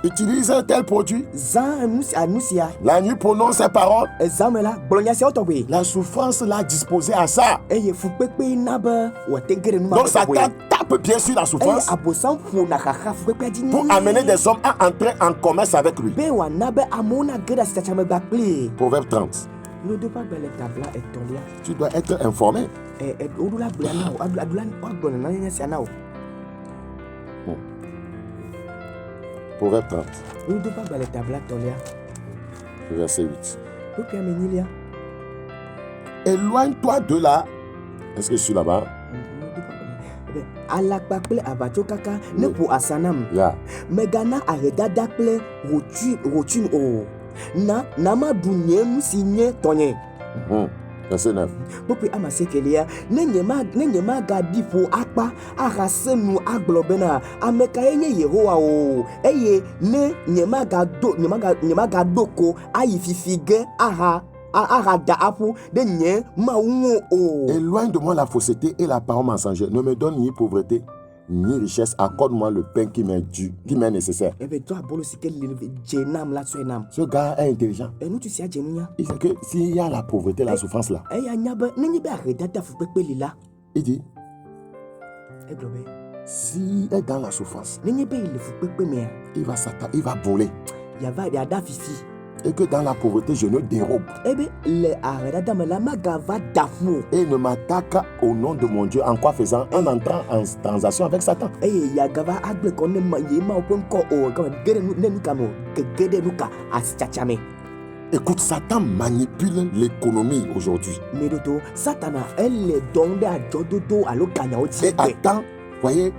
Utilise tel produit. zã nu sia La nuit prononce ces paroles. zã me la gblɔ nya siawo tɔgbe La souffrance l'a disposé à ça. eye fukpekpe na be wòate ge ɖe nu ma Donc Satan tape bien sur la eye souffrance abosam ƒona xaxa fukpekpea dzi pour amener des hommes à entrer en commerce avec lui. be wòana be amewo na ge ɖe asitsatsa me gba kplie Proverbe 30. lodo ƒe agbalẽ tabla etɔ̃lia Tu dois être informé. woɖo la agblea na wo woagblɔ nenanya sia na wo Proverbe 30, lodo ƒe agbalẽ tabla etɔ̃lia verset 8. kpekpea me nyilia Éloigne-toi de là. Est-ce que je suis là-bas? alakpa kple aʋatsokaka ne ƒo asa nam Yeah. megana ahedada kple wòtsui o na maɖu nye nu si nye tɔnye Verset 9. kpekpe ama siekelia ne nyemagaɖi ƒo akpa ahase nu agblɔ bena ame kae nye yehowa o eye ne nyemagaɖo ko ayi fifi ge aha da aƒu ɖe nye mawu ŋu o Éloigne de moi la fausseté et la parole mensongère. Ne me donne ni pauvreté, ni richesse. Accorde-moi le pain qui m'est dû, qui m'est nécessaire. ebe do abolo si ke le dze nam la sɔe nam Ce gars est intelligent. ŋutsu sia dze nunya Il sait que s'il y a la pauvreté, la souffrance là, eya nya be nenye be ahedada fukpekpe li la il dit, egblɔ be s'il est dans la souffrance, nenye be le fukpekpe mea il va voler. yada fifi Et que dans la pauvreté, je ne dérobe. ebe le ahedada me la magava da ƒu o Et ne m'attaque au nom de mon Dieu. En quoi faisant? En entrant en transaction avec Satan. eye yagava agble kɔ ne ye mawo ƒe ŋkɔ o gama ge ɖe ne nu ka me o ge ɖe nu ka asitsatsa me Écoute, Satan manipule l'économie aujourd'hui. meɖoto satana ele dɔm ɖe adzɔdodo alo ganyawo dzi Et attends, voyez,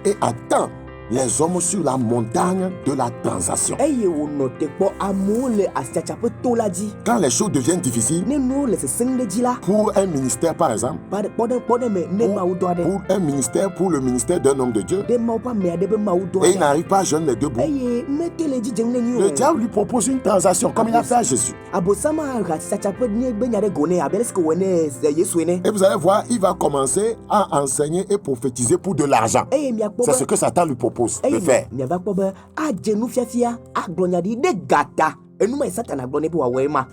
et attends les hommes sur la montagne de la transaction. eye wònɔ tekpɔ amewo le asiatsaƒe to la dzi. Quand les choses deviennent difficiles, ne nuwo le sesẽm ɖe dzi la. pour un ministère par exemple, kpɔɖe me ne mawu dɔ aɖe. pour un ministère, pour le ministère d'un homme de Dieu, ɖe mawu ƒe ame aɖe be mawu dɔ et il aɖe. n'arrive pas à joindre les deux bouts, eye mete le dzidzem ne nyi o. le diable lui propose une transaction comme il a fait à Jésus. Abosam aha asiatsaƒe nye be nya ɖe go nɛ abe lesi ke wɔ ne Yesu ene. Et vous allez voir, il va commencer à enseigner et prophétiser pour de l'argent. eye miakpɔ C'est ce be que Satan lui propose de eye faire. miava kpɔ be adze nufiafia agblɔ nya ɖi ɖe gata enuma yi Satana gblɔ ne be wòawɔe ma.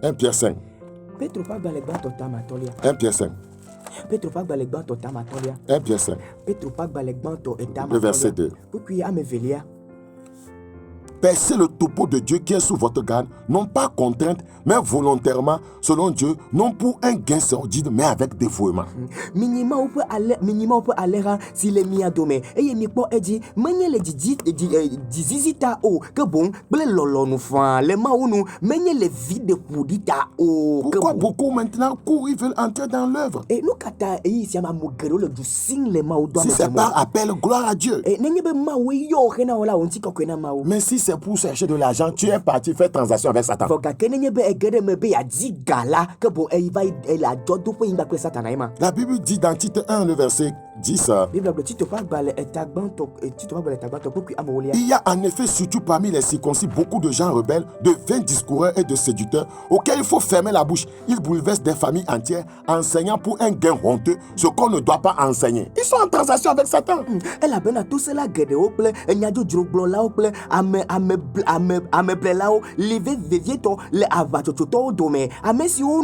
1 Pierre 5. Petro ƒe agbalẽ gbãtɔ tamatɔlia. 1 Pierre 5. Petro ƒe agbalẽ gbãtɔ tamatɔlia. 1 Pierre 5. Petro ƒe agbalẽ gbãtɔ Le verset 2. kpukpui ame velia. Percez le topo de Dieu qui est sous votre garde, non pas contrainte, mais volontairement, selon Dieu, non pour un gain sordide, mais avec dévouement. Minyi Mawu ƒe alẽha si le mia dome eye mikpɔ edzi menye le dzizizi ta o ke boŋ kple lɔlɔnu faa le Mawu nu menye le vi de ƒoɖi ta o. Pourquoi beaucoup maintenant courent, ils veulent entrer dans l'œuvre? Nu ka ta eyi sia me ame geɖewo le du sim le Mawu dɔ Si c'est par appel, gloire à Dieu. nenye be Mawu yɔ hena wo la wo ŋuti kɔkɔe na Mawu. Mais si c'est pour chercher de l'argent, tu es parti faire transaction avec Satan. Vɔ gake nenye be ege ɖe me be yeadi ga la ke boŋ eyiva le adzɔdoƒe yim kple Satana ye ma. La Bible dit dans Tite 1, le verset 10, Bibla gblɔ Tito ƒe agbalẽ eta gbãtɔ kpukpui ame ewolia. il y a en effet surtout parmi les circoncis beaucoup de gens rebelles, de vains discoureurs et de séducteurs auxquels il faut fermer la bouche. Ils bouleversent des familles entières, enseignant pour un gain honteux ce qu'on ne doit pas enseigner. Ils sont en transaction avec Satan. Elabena tosela geɖewo kple enyadzoddzrogblɔlawo kple ameblela li vevietɔ le aʋatsotsotɔwo dome ame siwo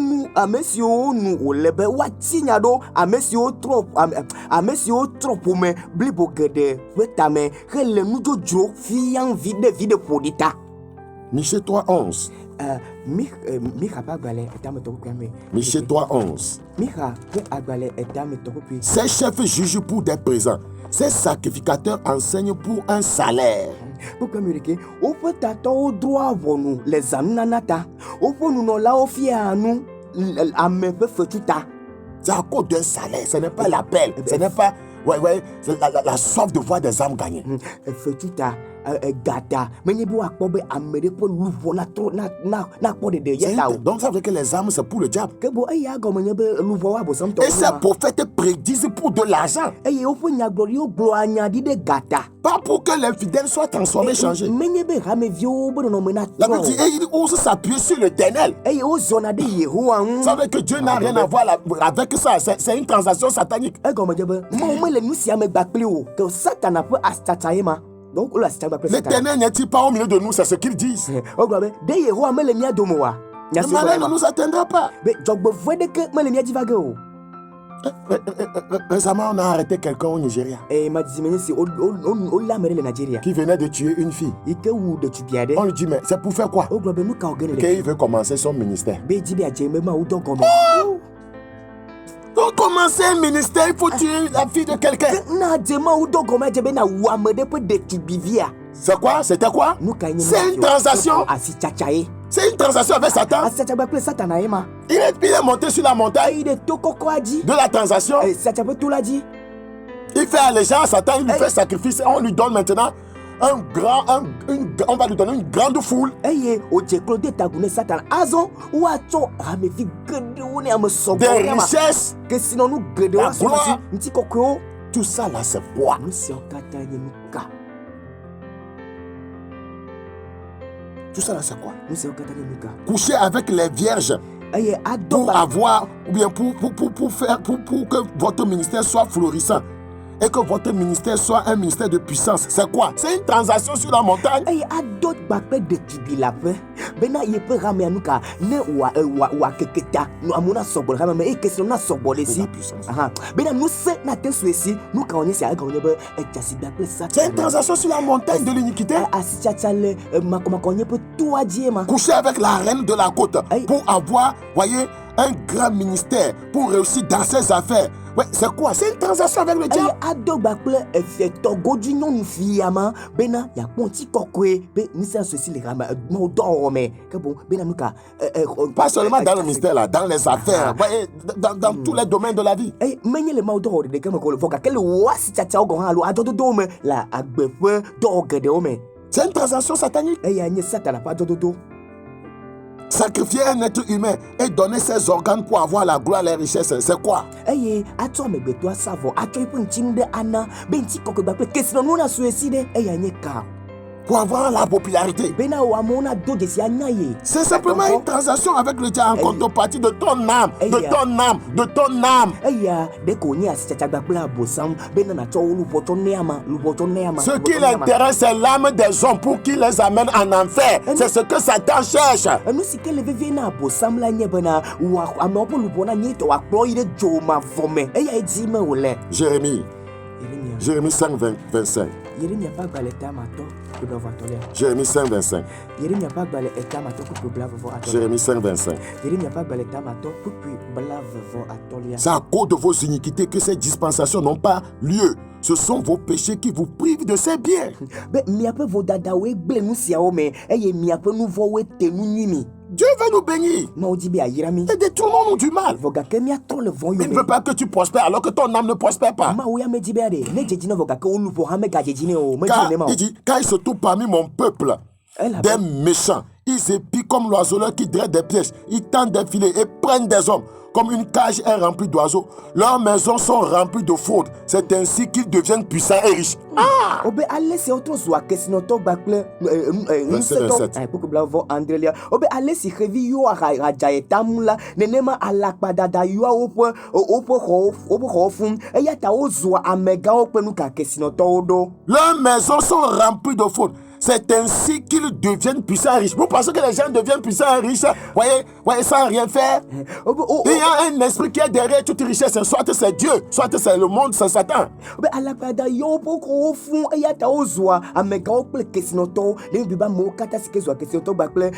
nu wòle be woati nya ɖo ame siwo trɔ ƒome blibo geɖe ƒe tame hele nudzodzro fiam vi ɖe ƒoɖi ta. Michée 3:11. Mixa ƒe agbalẽ etametɔ kpukpui ame. Michée 3:11. Mixa ƒe agbalẽ etametɔ kpukpui. Ces chefs jugent pour des présents. Ces sacrificateurs enseignent pour un salaire. Kpukpui ame ɖeke woƒe tatɔwo droa ʋɔnu le zanunana ta woƒe nunɔlawo fia nu ame ƒe fetu ta. C'est à cause d'un salaire, ce n'est pas l'appel, ce n'est pas c'est la soif de voir des âmes gagner. Fetu ta gata menye be woakpɔ be ame ɖe ƒe luʋɔ nakpɔ ɖeɖe ye ta o. Donc ça veut dire que les âmes c'est pour le diable. Ke bo eya gɔme nye be luʋɔ abosomtɔ. Et ces prophètes prédisent pour de l'argent. Eye woƒe nyagblɔɖiwo gblɔa nya ɖi ɖe gata. Pas pour que les fidèles soient transformés, changés. Menye be hameviwo be nɔnɔme na La Bible dit, et ils osent s'appuyer sur l'Éternel. eye wozɔna ɖe Yehowa ŋu. Ça veut dire que Dieu n'a rien à voir avec ça. C'est une transaction satanique. Egɔme dze be Mawu mele nu sia me gba kpli o ke Satana ƒe asitata ye ma. Donc wole asitata gba kple Satana. L'Éternel n'est-il pas au milieu de nous? C'est ce qu'ils disent. Wogblɔ be de Yehowa mele mía dome oa. Le malheur ne nous atteindra pas. Be dzɔgbevɔe ɖeke mele mía dzi va ge o. Récemment, on a arrêté quelqu'un au Nigeria Ma dizime nye si wolé ame ɖe le Nigeria. qui venait de tuer une fille. Yi ke wu ɖetugbi aɖe. On lui dit, mais c'est pour faire quoi? Wogblɔ be nu ka wòge ne le. Qu'il veut commencer son ministère. Be dzi be adze me Mawu dɔ gɔme. Pour commencer un ministère, il faut tuer la fille de quelqu'un. Na adze Mawu dɔ gɔme adze be na wu ame ɖe ƒe ɖetugbivia. C'est quoi? C'était quoi? Nu ka nye C'est une transaction. Asitsatsa ye. C'est une transaction avec Satan. Asitsatsa gba kple Satana ye ma. Il est monté sur la montagne Eyi ɖe to kɔkɔa dzi. de la transaction. Satsa ƒe to la dzi. Il fait allégeance à Satan, il lui fait sacrifice. Et on lui donne maintenant on va lui donner une grande foule. Eye wòdze klo de tagu ne Satana. Azɔ woatsɔ amevi geɖewo ne ame sɔgbɔ Des ya ma. richesses. Kesinɔnu geɖewo La asɔ gloire. ŋuti kɔkɔewo. Tout ça là, c'est quoi? Nu siawo katã nye nu ka. Tout ça là, c'est quoi? Nu siawo katã nye nu ka. Coucher avec les vierges Eye adɔ pour ba. avoir, ou bien pour que votre ministère soit florissant. Et que votre ministère soit un ministère de puissance. C'est quoi? C'est une transaction sur la montagne. Eye adɔ gba kple ɖetugbi la ƒe bena yeƒe hamea nu ka ne wòakeke ta amewo na sɔgbɔ le hame me eye kesinɔnu na sɔgbɔ le si. Bena ŋusẽ nate su esi nu ka wònye sia egɔme nye be edzasi gba kple C'est une Satana. transaction sur la montagne de l'iniquité. Asitsatsa le makɔmakɔ nye ƒe toa dzi ma. Coucher avec la reine de la côte Aïe. pour avoir, voyez, un grand ministère, pour réussir dans ses affaires. Ouais, c'est quoi? C'est une transaction avec le diable. Eye ado gbakple efieto godu nyɔnu fiama bena yakpɔ ŋuti kɔkɔe be ŋusẽ ceci le hame mawo dɔwɔwɔ me ke bon bena nu ka Pas seulement dans le mystère là, dans les affaires, ouais, dans tous les domaines de la vie. eye menye le mawo dɔwɔ ɖeɖe ke me ko le vɔ gake le wò asi tsatsawo gɔ̃ hã alo adzɔdodowo me le agbe ƒe dɔwɔ geɖewo me C'est une transaction satanique. eya nye satana ƒe adzɔdodo. Sacrifier un être humain et donner ses organes pour avoir la gloire, les richesses, c'est quoi? Eye atsɔ amegbetɔ asa vɔ atsɔ eƒe ŋutsinu ɖe ana be ŋuti kɔkɔe gbakple kesinɔnuwo na su esi ɖe eya nye ka Pour avoir la popularité. bena wò amewo na do dzesi anya ye. C'est simplement une transaction avec le diable en contrepartie de ton âme, de ton âme, de ton âme. Eya ɖe ko nye asitsatsa gbakple abosam bena natsɔ wo luʋɔ tsɔ nɛ ama luʋɔ tsɔ nɛ ama. Ce qui l'intéresse, c'est l'âme des hommes pour qu'ils les amènent en enfer. C'est ce que Satan cherche. Enu si ke le vevie na abosam la nye bena wò amewo ƒe luʋɔ na nye tɔ wòakplɔ yi ɖe dzomavɔ me eya edi me wòle. Jérémie, Yeremia Jérémie 5, 25. Yeremia ƒe agbalẽ tamatɔ kple blaʋatɔlia. Jérémie 5, 25. Yeremia ƒe agbalẽ tamatɔ kple blaʋatɔlia. Jérémie 5, 25. Yeremia ƒe agbalẽ tamatɔ kple blaʋatɔlia. C'est à cause de vos iniquités que ces dispensations n'ont pas lieu. Ce sont vos péchés qui vous privent de ces biens. Be miaƒe vodadawoe gblẽ nu siawo me eye miaƒe nu vɔwoe te nu nyui mi. Dieu veut nous bénir Mawo di be ayra mi. et détournons-nous du mal. Vɔ gake miatrɔ le vɔ Il ne yome. veut pas que tu prospères alors que ton âme ne prospère pas. Mawo ya medzi bena ɖe ne dzedzi na vɔ gake wo luʋɔ hã megadzedzi nɛ o medzi Car nenema o. il dit, car il se trouve parmi mon peuple des méchants. Ils épient comme l'oiseleur qui dresse des pièges. Ils tendent des filets et prennent des hommes. Comme une cage est remplie d'oiseaux. Leurs maisons sont remplies de fraude. C'est ainsi qu'ils deviennent puissants et riches. Obe ale si wotrɔ zua kesinɔtɔ gbakple ŋusẽtɔ 27. kpokpo blaʋɔ andrelia. Obe ale si xevi yiwo radzaye tam la nenema alakpadada yiwoa woƒe xɔwo fum eya ta wozua amegãwo kple nu ka kesinɔtɔwo ɖo. Leurs maisons sont remplies de fraude. C'est ainsi qu'ils deviennent puissants et riches. Vous pensez que les gens deviennent puissants et riches, voyez, sans rien faire? Il y a un esprit qui est derrière toute richesse. Soit c'est Dieu, soit c'est le monde, c'est Satan. Obe alakpada yiwo ƒe xɔwo fum eya ta wozua amegãwo kple kesinɔtɔwo ɖe biba amewo katã si ke zua kesinɔtɔ gbakple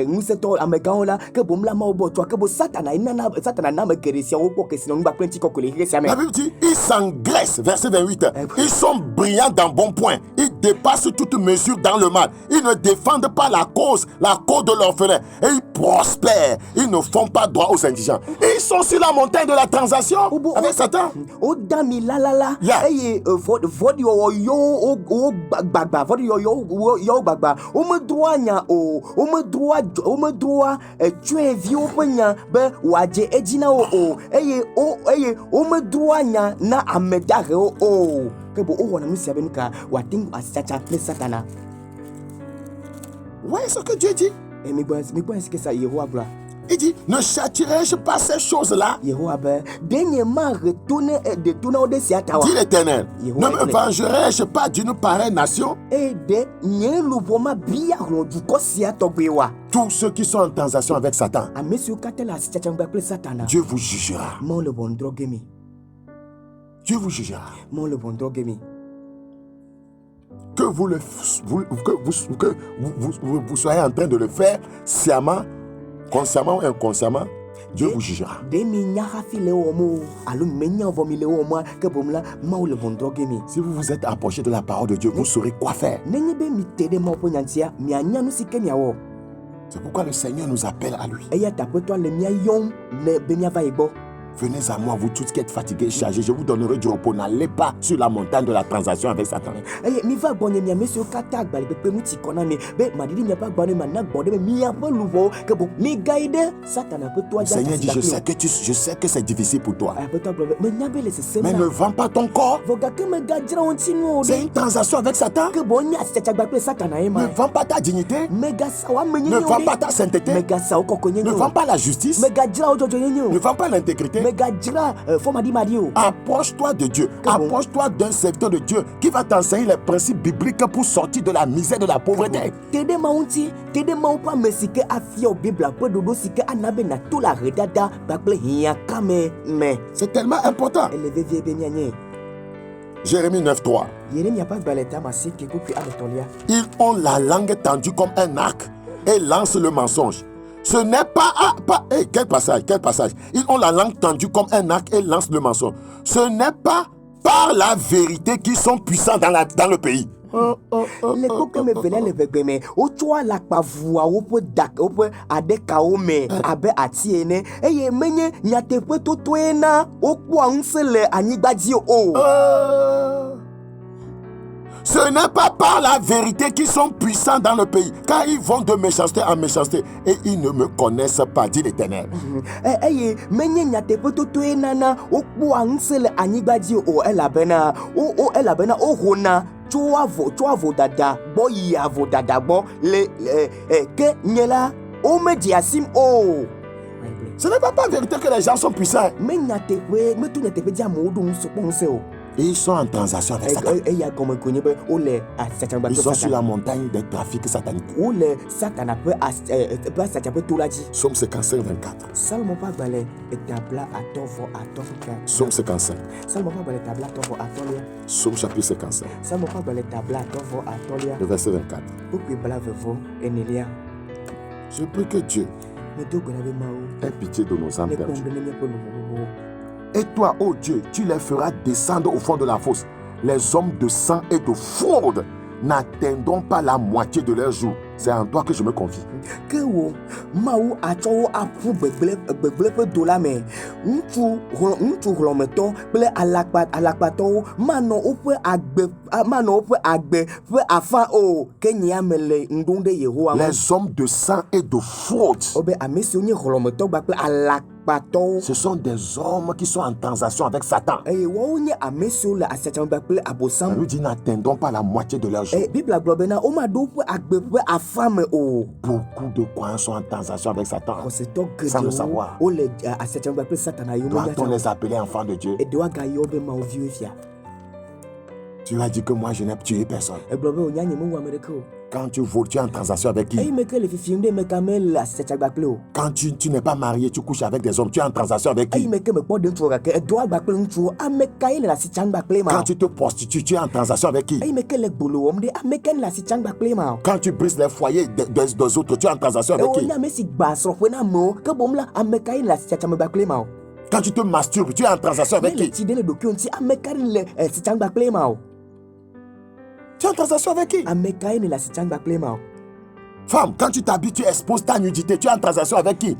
ŋusẽtɔ amegãwo la ke boŋ la mawo bɔ tsɔa ke bo satana na ame geɖe siawo kpɔ kesinɔnu gbakple ŋutikɔkɔe le xexe sia me. La Bible dit, ils s'engraissent, verset 28. Ils sont brillants dans bon point. Ils dépassent toute mesure dans le mal. Ils ne défendent pas la cause de l'orphelin. Et ils prospèrent. Ils ne font pas droit aux indigents. Et ils sont sur la montagne de la transaction avec Satan. O da mi lalala eye vɔɖiwɔwɔ yɔwo wo gbagba vɔɖiwɔwɔ yɔwo gbagba womedroa nya o womedroa tsyɔ̃eviwo ƒe nya be wòadze edzi na wo o eye womedroa nya na ame dahewo o ke bo wowɔna nu sia be nu ka wòate ŋu asitsatsa kple satana. Voyez ce que Dieu dit. Migbɔ esi ke sa Yehowa gblɔa. Il dit, ne châtierai-je pas ces choses-là? Yehowa be ɖe nye mahe to na wo ɖe sia ta wa. Dit l'Éternel. Yehowa Ne me vengerai-je pas d'une pareille nation? Eye ɖe nye luʋɔ mabia hlɔ̃ dukɔ sia tɔgbe wa. Tous ceux qui sont en transaction avec Satan, Ame siwo katã le asitsatsa kple satana. Dieu vous jugera. Mawo le ʋɔnu drɔ̃ ge mi. Dieu vous jugera. Mawo le ʋɔnu drɔ̃ ge mi. Que vous soyez en train de le faire sciemment, consciemment ou inconsciemment, Dieu vous jugera. Ɖe mi nya hafi le wɔm o alo menya vɔ mi le wɔm ke boŋ la Mawo le ʋɔnu drɔ̃ ge mi. Si vous vous êtes approché de la parole de Dieu, vous saurez quoi faire. Nenye be mi te ɖe Mawo ƒe nya ŋutia mianya nu si ke miawɔ. C'est pourquoi le Seigneur nous appelle à lui. Eya ta Aƒetɔa le mia yɔm be miava yi gbɔ. Venez à moi, vous tous qui êtes fatigués et chargés, je vous donnerai du repos. N'allez pas sur la montagne de la transaction avec Satan. Eye mi va gbɔnye miame siwo katã agbalẽ kpekpe ŋuti kɔ na mi be maɖiɖi miaƒe agbalẽ mana gbɔ ɖe me miaƒe luʋɔwo ke boŋ migayi ɖe satana ƒe toa Le Seigneur dit, je sais que c'est difficile pour toi. Aƒetɔa gblɔ be menya be le sesẽm Mais ne vends pas ton corps. vɔ gake megadzra wo ŋutinu o C'est ɖe une transaction avec Satan. ke boŋ nye asitsatsa gbakple satana ye Ne ma. vends pas ta dignité. Megasa wo ame Ne nyenye vends o pas ɖe ta sainteté. megasa wo kɔkɔe Ne nyenye vends o pas la justice. megadzra wo dzɔdzɔ nyenye Ne o vends pas l'intégrité. megadzra fɔmaɖimaɖi o. Approche-toi de Dieu. Approche-toi d'un serviteur de Dieu qui va t'enseigner les principes bibliques pour sortir de la misère, de la pauvreté. te ɖe Mawu ŋuti te ɖe Mawu ƒe ame si ke afia wo Biblia ƒe ɖoɖo si ke ana be nato le ahedada kpakple hiãkame me. C'est tellement important. Ele vevie be mianye. Jérémie 9:3. Yeremia ƒe agbalẽ tame 9 kpukui ametɔ̃lia. Ils ont la langue tendue comme un arc et lancent le mensonge. Ce n'est pas... quel passage. Ils ont la langue tendue comme un arc et lancent le mensonge. Ce n'est pas par la vérité qu'ils sont puissants dans le pays. Le coco me vele le vegeme o toa la pavua o po dak o po adeka o me abe atiene eye menye nyatepe totoena o kwa nsele anyigbadi o. Ce n'est pas par la vérité qu'ils sont puissants dans le pays, car ils vont de méchanceté en méchanceté et ils ne me connaissent pas, dit l'Éternel. Eye menye nyatepe totoena na o kwa nsele anyigbadi o elabena o hona Choavo dada bo yavo dada bo le ke nyela o me diasim o. Ce n'est pas par vérité que les gens sont puissants. Mais nyatepe me tu nyatepe dia modu nsoponse o. Et ils sont en transaction avec Satan. Ils sont sur la montagne des trafics sataniques. Somme 55, 24. Somme 55. Somme chapitre 55. Le verset 24. Je prie que Dieu ait pitié de nos âmes perdues. Et toi, ô Dieu, tu les feras descendre au fond de la fosse. Les hommes de sang et de fraude n'atteindront pas la moitié de leur jour. C'est en toi que je me confie. Que wo maou acho apu beble dola me untu hlometo ple alakpato mano ope agbe pe afa o kenya mele ndunde Yehowa. Les hommes de sang et de fraude. Obe amesi onye hlometo gba ple alakpato. Ce sont des hommes qui sont en transaction avec Satan. Et wo onye amesi o la asiacha gba ple abosam. Ça lui dit n'atteindront pas la moitié de leur jour. Bible globena o ma do pe agbe pe afame o. Beaucoup de croyants sont en transaction avec Satan sans le savoir. Doit-on les appeler enfants de Dieu? Tu as dit que moi je n'ai tué personne. Quand tu voles, tu es en transaction avec qui? Quand tu n'es pas marié, tu couches avec des hommes, tu es en transaction avec qui? Quand tu te prostitues, tu es en transaction avec qui? Quand tu brises les foyers des autres, tu es en transaction avec qui? Quand tu te masturbes, tu es en transaction avec qui? Tu es en transaction avec qui? Femme, quand tu t'habilles, tu exposes ta nudité, tu es en transaction avec qui?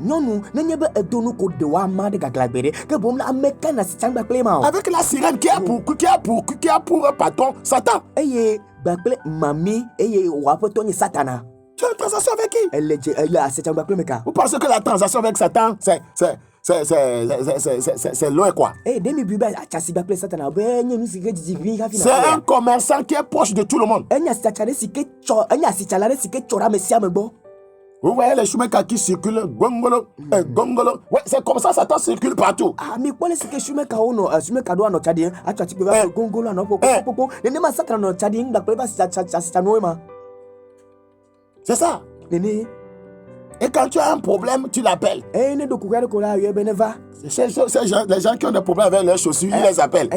Avec la sirène qui a pour patron Satan. Tu es en transaction avec qui? Vous pensez que la transaction avec Satan, c'est loin quoi? C'est un commerçant qui est proche de tout le monde. Vous voyez les chemins qui circulent, gongolo, gongolo. Ouais, c'est comme ça, Satan circule partout. C'est ça. Et quand tu as un problème, tu l'appelles. Les gens qui ont des problèmes avec leurs chaussures, ils les appellent.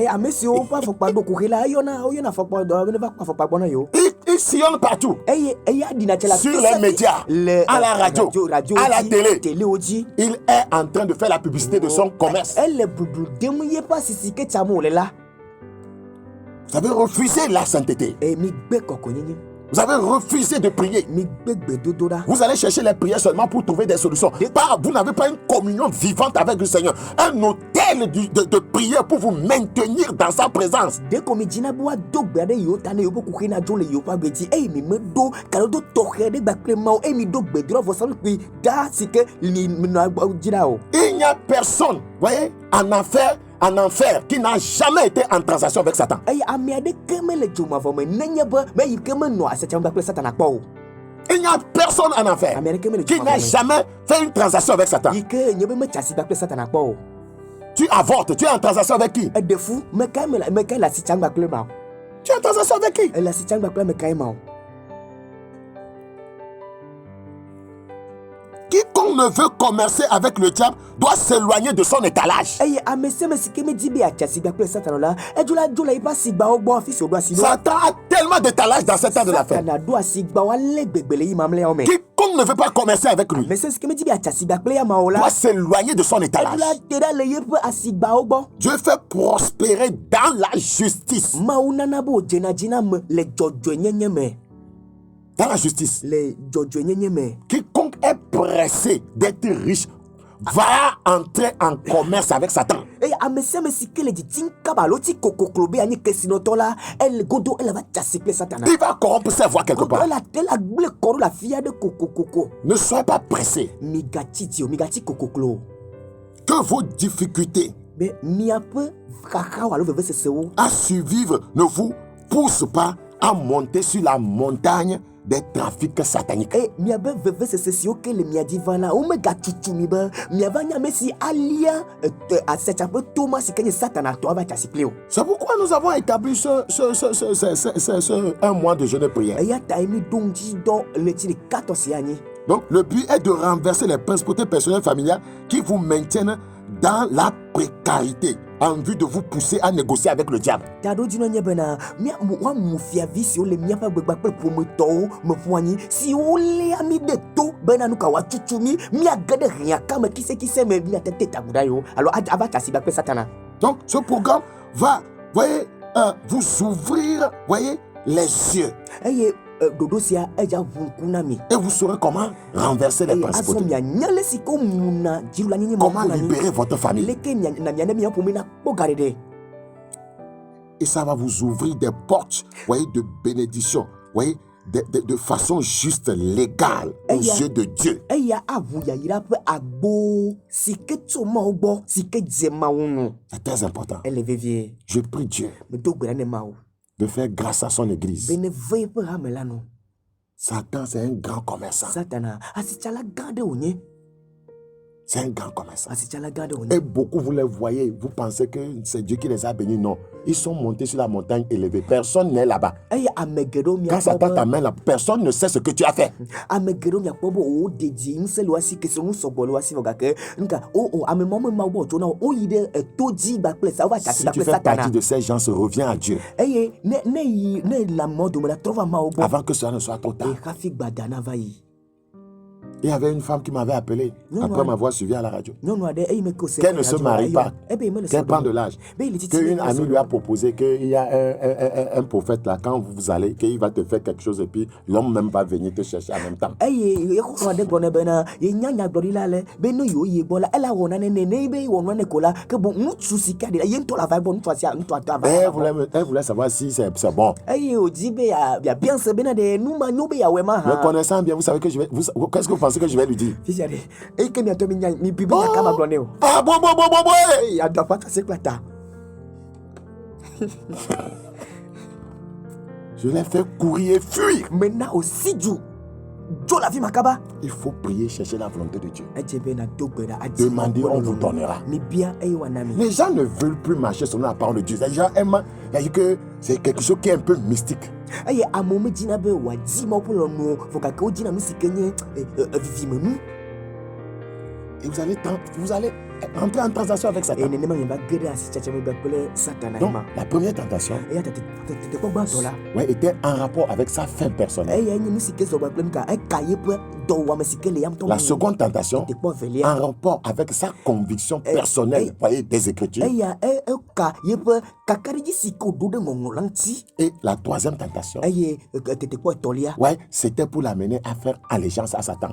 Ils sillonnent partout. Sur les médias, à la radio, à la télé. Il est en train de faire la publicité de son commerce. Vous avez refusé la sainteté. Vous avez refusé de prier. Vous allez chercher les prières seulement pour trouver des solutions. Vous n'avez pas une communion vivante avec le Seigneur. Un hôtel de prière pour vous maintenir dans sa présence. Il n'y a personne, voyez, en enfer qui n'a jamais été en transaction avec Satan. Il n'y a personne en enfer qui n'a jamais fait une transaction avec Satan. Tu avortes, tu es en transaction avec qui? Tu es en transaction avec qui? Quiconque ne veut commercer avec le diable doit s'éloigner de son étalage. Eye ameseme sikeme dibe achasiba kple Satan la. Ejula jola iba sigba ogbo afisi odo asido. Satan a tellement d'étalage dans cet temps de la fête. Satan do asigba wale gbegbele yi mamle ome. Quiconque ne veut pas commercer avec lui Meseme sikeme dibe achasiba kple ya maola. doit s'éloigner de son étalage. Ejula teda le yepe asigba ogbo. Dieu fait prospérer dans la justice. Maunana bo jena jina me le jojo nyenye me. Dans la justice. Le jojo nyenye me. Quiconque est pressé d'être riche va entrer en commerce avec Satan. Eye ameseme sikele di tinka baloti kokoklobe ani kesinotola. El godo elle va chasser kple Satana. Il va corrompre ses voix quelque part. Elle a tela ble koro la fia de kokokoko. Ne soyez pas pressé. Migati dio, migati kokoklo. Que vos difficultés Mais miape kaka walo veve sesewo. à survivre ne vous poussent pas à monter sur la montagne des trafics sataniques. Eh miabe veve sesesio ke le miadi vala omega chuchumi ba miava nyame si alia a sechape Thomas sikenye Satana to aba chasipleo. C'est pourquoi nous avons établi un mois de jeûne et prière. Eya taimi donji do le tiri 14 yani. Donc, le but est de renverser les principautés personnelles familiales qui vous maintiennent dans la précarité en vue de vous pousser à négocier avec le diable. Tado dino nyebena mia wa mufia visi ole mia pa gbegba pe promoto me fuani si ole ami de to bena nuka wa chuchumi mia gade rien kama kise me mia tete taguda yo alors ava chasiba pe Satana. Donc, ce programme va, voyez, vous ouvrir, voyez, les yeux. Eye dodosia eja vunkunami. Et vous saurez comment renverser les principautés. Asomia nyale siko muna jirula nyinyi Comment mama libérer votre famille. leke na miane mia pomina pogarede. Et ça va vous ouvrir des portes, voyez, de bénédiction, voyez, de façon juste, légale, aux yeux de Dieu. Eya avu ya irape agbo sike tsoma ogbo sike dzema unu. C'est très important. Elle vevie Je prie Dieu me dogbera ne mao. de faire grâce à son église. Bene veye pe hamelano. Satan, c'est un grand commerçant. Satana asichala gande onye. C'est un grand commerçant. Asichala gande onye. Et beaucoup, vous les voyez, vous pensez que c'est Dieu qui les a bénis. Non. Ils sont montés sur la montagne élevée. Personne n'est là-bas. Eya amegedo mia Quand Satan t'amène là, personne ne sait ce que tu as fait. amegedo mia pobo o deji mselo asi kesonu sobolo asi vogake nka o amemome mawo to na o yide toji ba place ava Si chasi ba tu place fais partie Satana. de ces gens, se reviens à Dieu Eye ne la mode me la trova mawo bo. avant que cela ne soit trop tard. E kafi gbadana vai. Il y avait une femme qui m'avait appelé Non, après non. m'avoir suivi à la radio. Non no ade ey me ko se. Qu'elle ne se marie pas, qu'elle prend de l'âge. Qu'une Qu'une amie lui a proposé qu'il y a un prophète là, quand vous allez, qu'il va te faire quelque chose et puis l'homme même va venir te chercher en même temps. Eye ko ade gbone bena ye nyanya gbori la le be no yo ye bola ela wona ne be wona ne kola ke bo ntu sika de ye nto la vai bo ntu asia ntu ata Elle voulait savoir si c'est bon. Eye o di be ya bien se bena de numa nyo be ya we ma Me ha. connaissant bien, vous savez que qu'est-ce que vous pensez que je vais lui dire? Fisiade e ke mi ato mi nya mi bibi ya kama gbone o. Ah bon. Ey adapa ta se klata. Je l'ai fait courir et fuir. Maintenant aussi du jo la vie makaba. Il faut prier, chercher la volonté de Dieu. Demandez, on vous donnera. Les gens ne veulent plus marcher selon la parole de Dieu. Les gens aiment, il y a que c'est quelque chose qui est un peu mystique. Et vous allez entrer en transaction avec Satan. Donc, la première tentation était en rapport avec sa fin personnelle. La seconde tentation en rapport avec sa conviction personnelle, voyez, des Écritures. Et la troisième tentation, c'était pour l'amener à faire allégeance à Satan,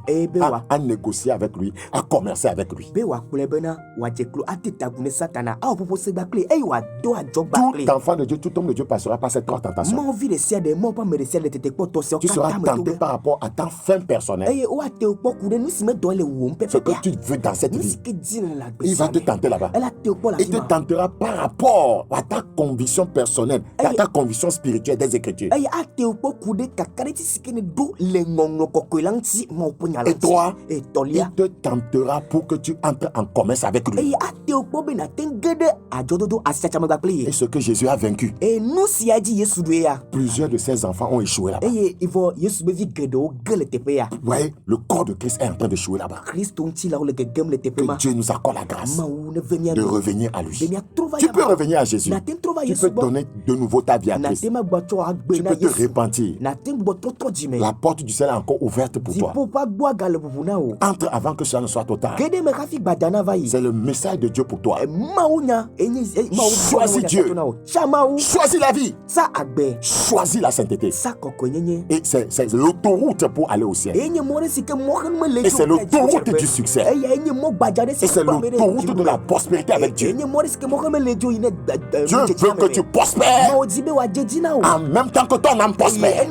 à négocier avec lui, à commercer avec lui. Tout enfant de Dieu, tout homme de Dieu passera par ces trois tentations. Tu seras tenté par rapport à ta fin personnelle. Ce que tu veux dans cette vie, il va te tenter là-bas. Il te tentera par rapport à ta conviction personnelle, à ta conviction spirituelle des Écritures. Et toi, il te tentera pour que tu entres en commerce avec lui. Et ce que Jésus a vaincu, plusieurs de ses enfants ont échoué là-bas. Vous voyez, le corps de Christ est en train de échouer là-bas. Que Dieu nous accorde la grâce de revenir à lui. Tu peux revenir à Jésus. Tu peux donner de nouveau ta vie à Christ. Tu peux te repentir. La porte du ciel est encore ouverte pour toi. Entre avant que cela ne soit trop tard. C'est le message de Dieu pour toi. Choisis Dieu. Choisis la vie. Choisis la sainteté. Et c'est l'autoroute pour aller au ciel. Et c'est l'autoroute du succès. Et c'est l'autoroute de la prospérité avec Dieu. Dieu veut que tu prospères en même temps que ton âme prospère.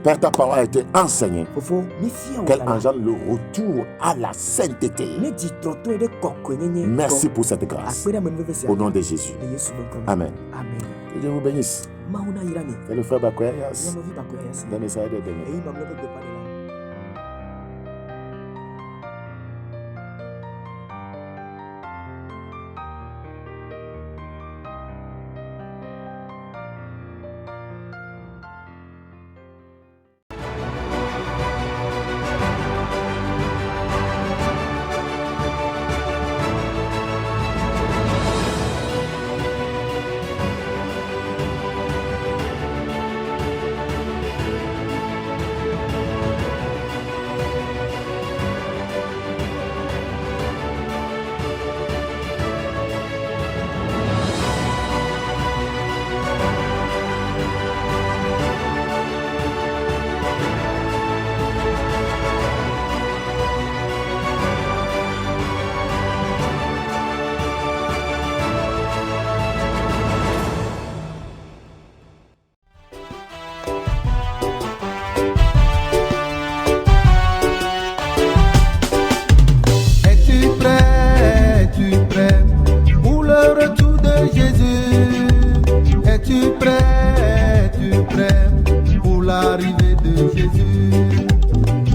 Père, ta parole a été enseignée qu'elle engendre le retour à la sainteté. Merci pour cette grâce. Au nom de Jésus. Amen. Que Dieu vous bénisse. C'est le frère Bakoyas. Dans les salles de demain.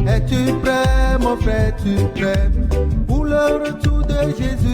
Es-tu prêt, mon frère, es-tu prêt pour le retour de Jésus?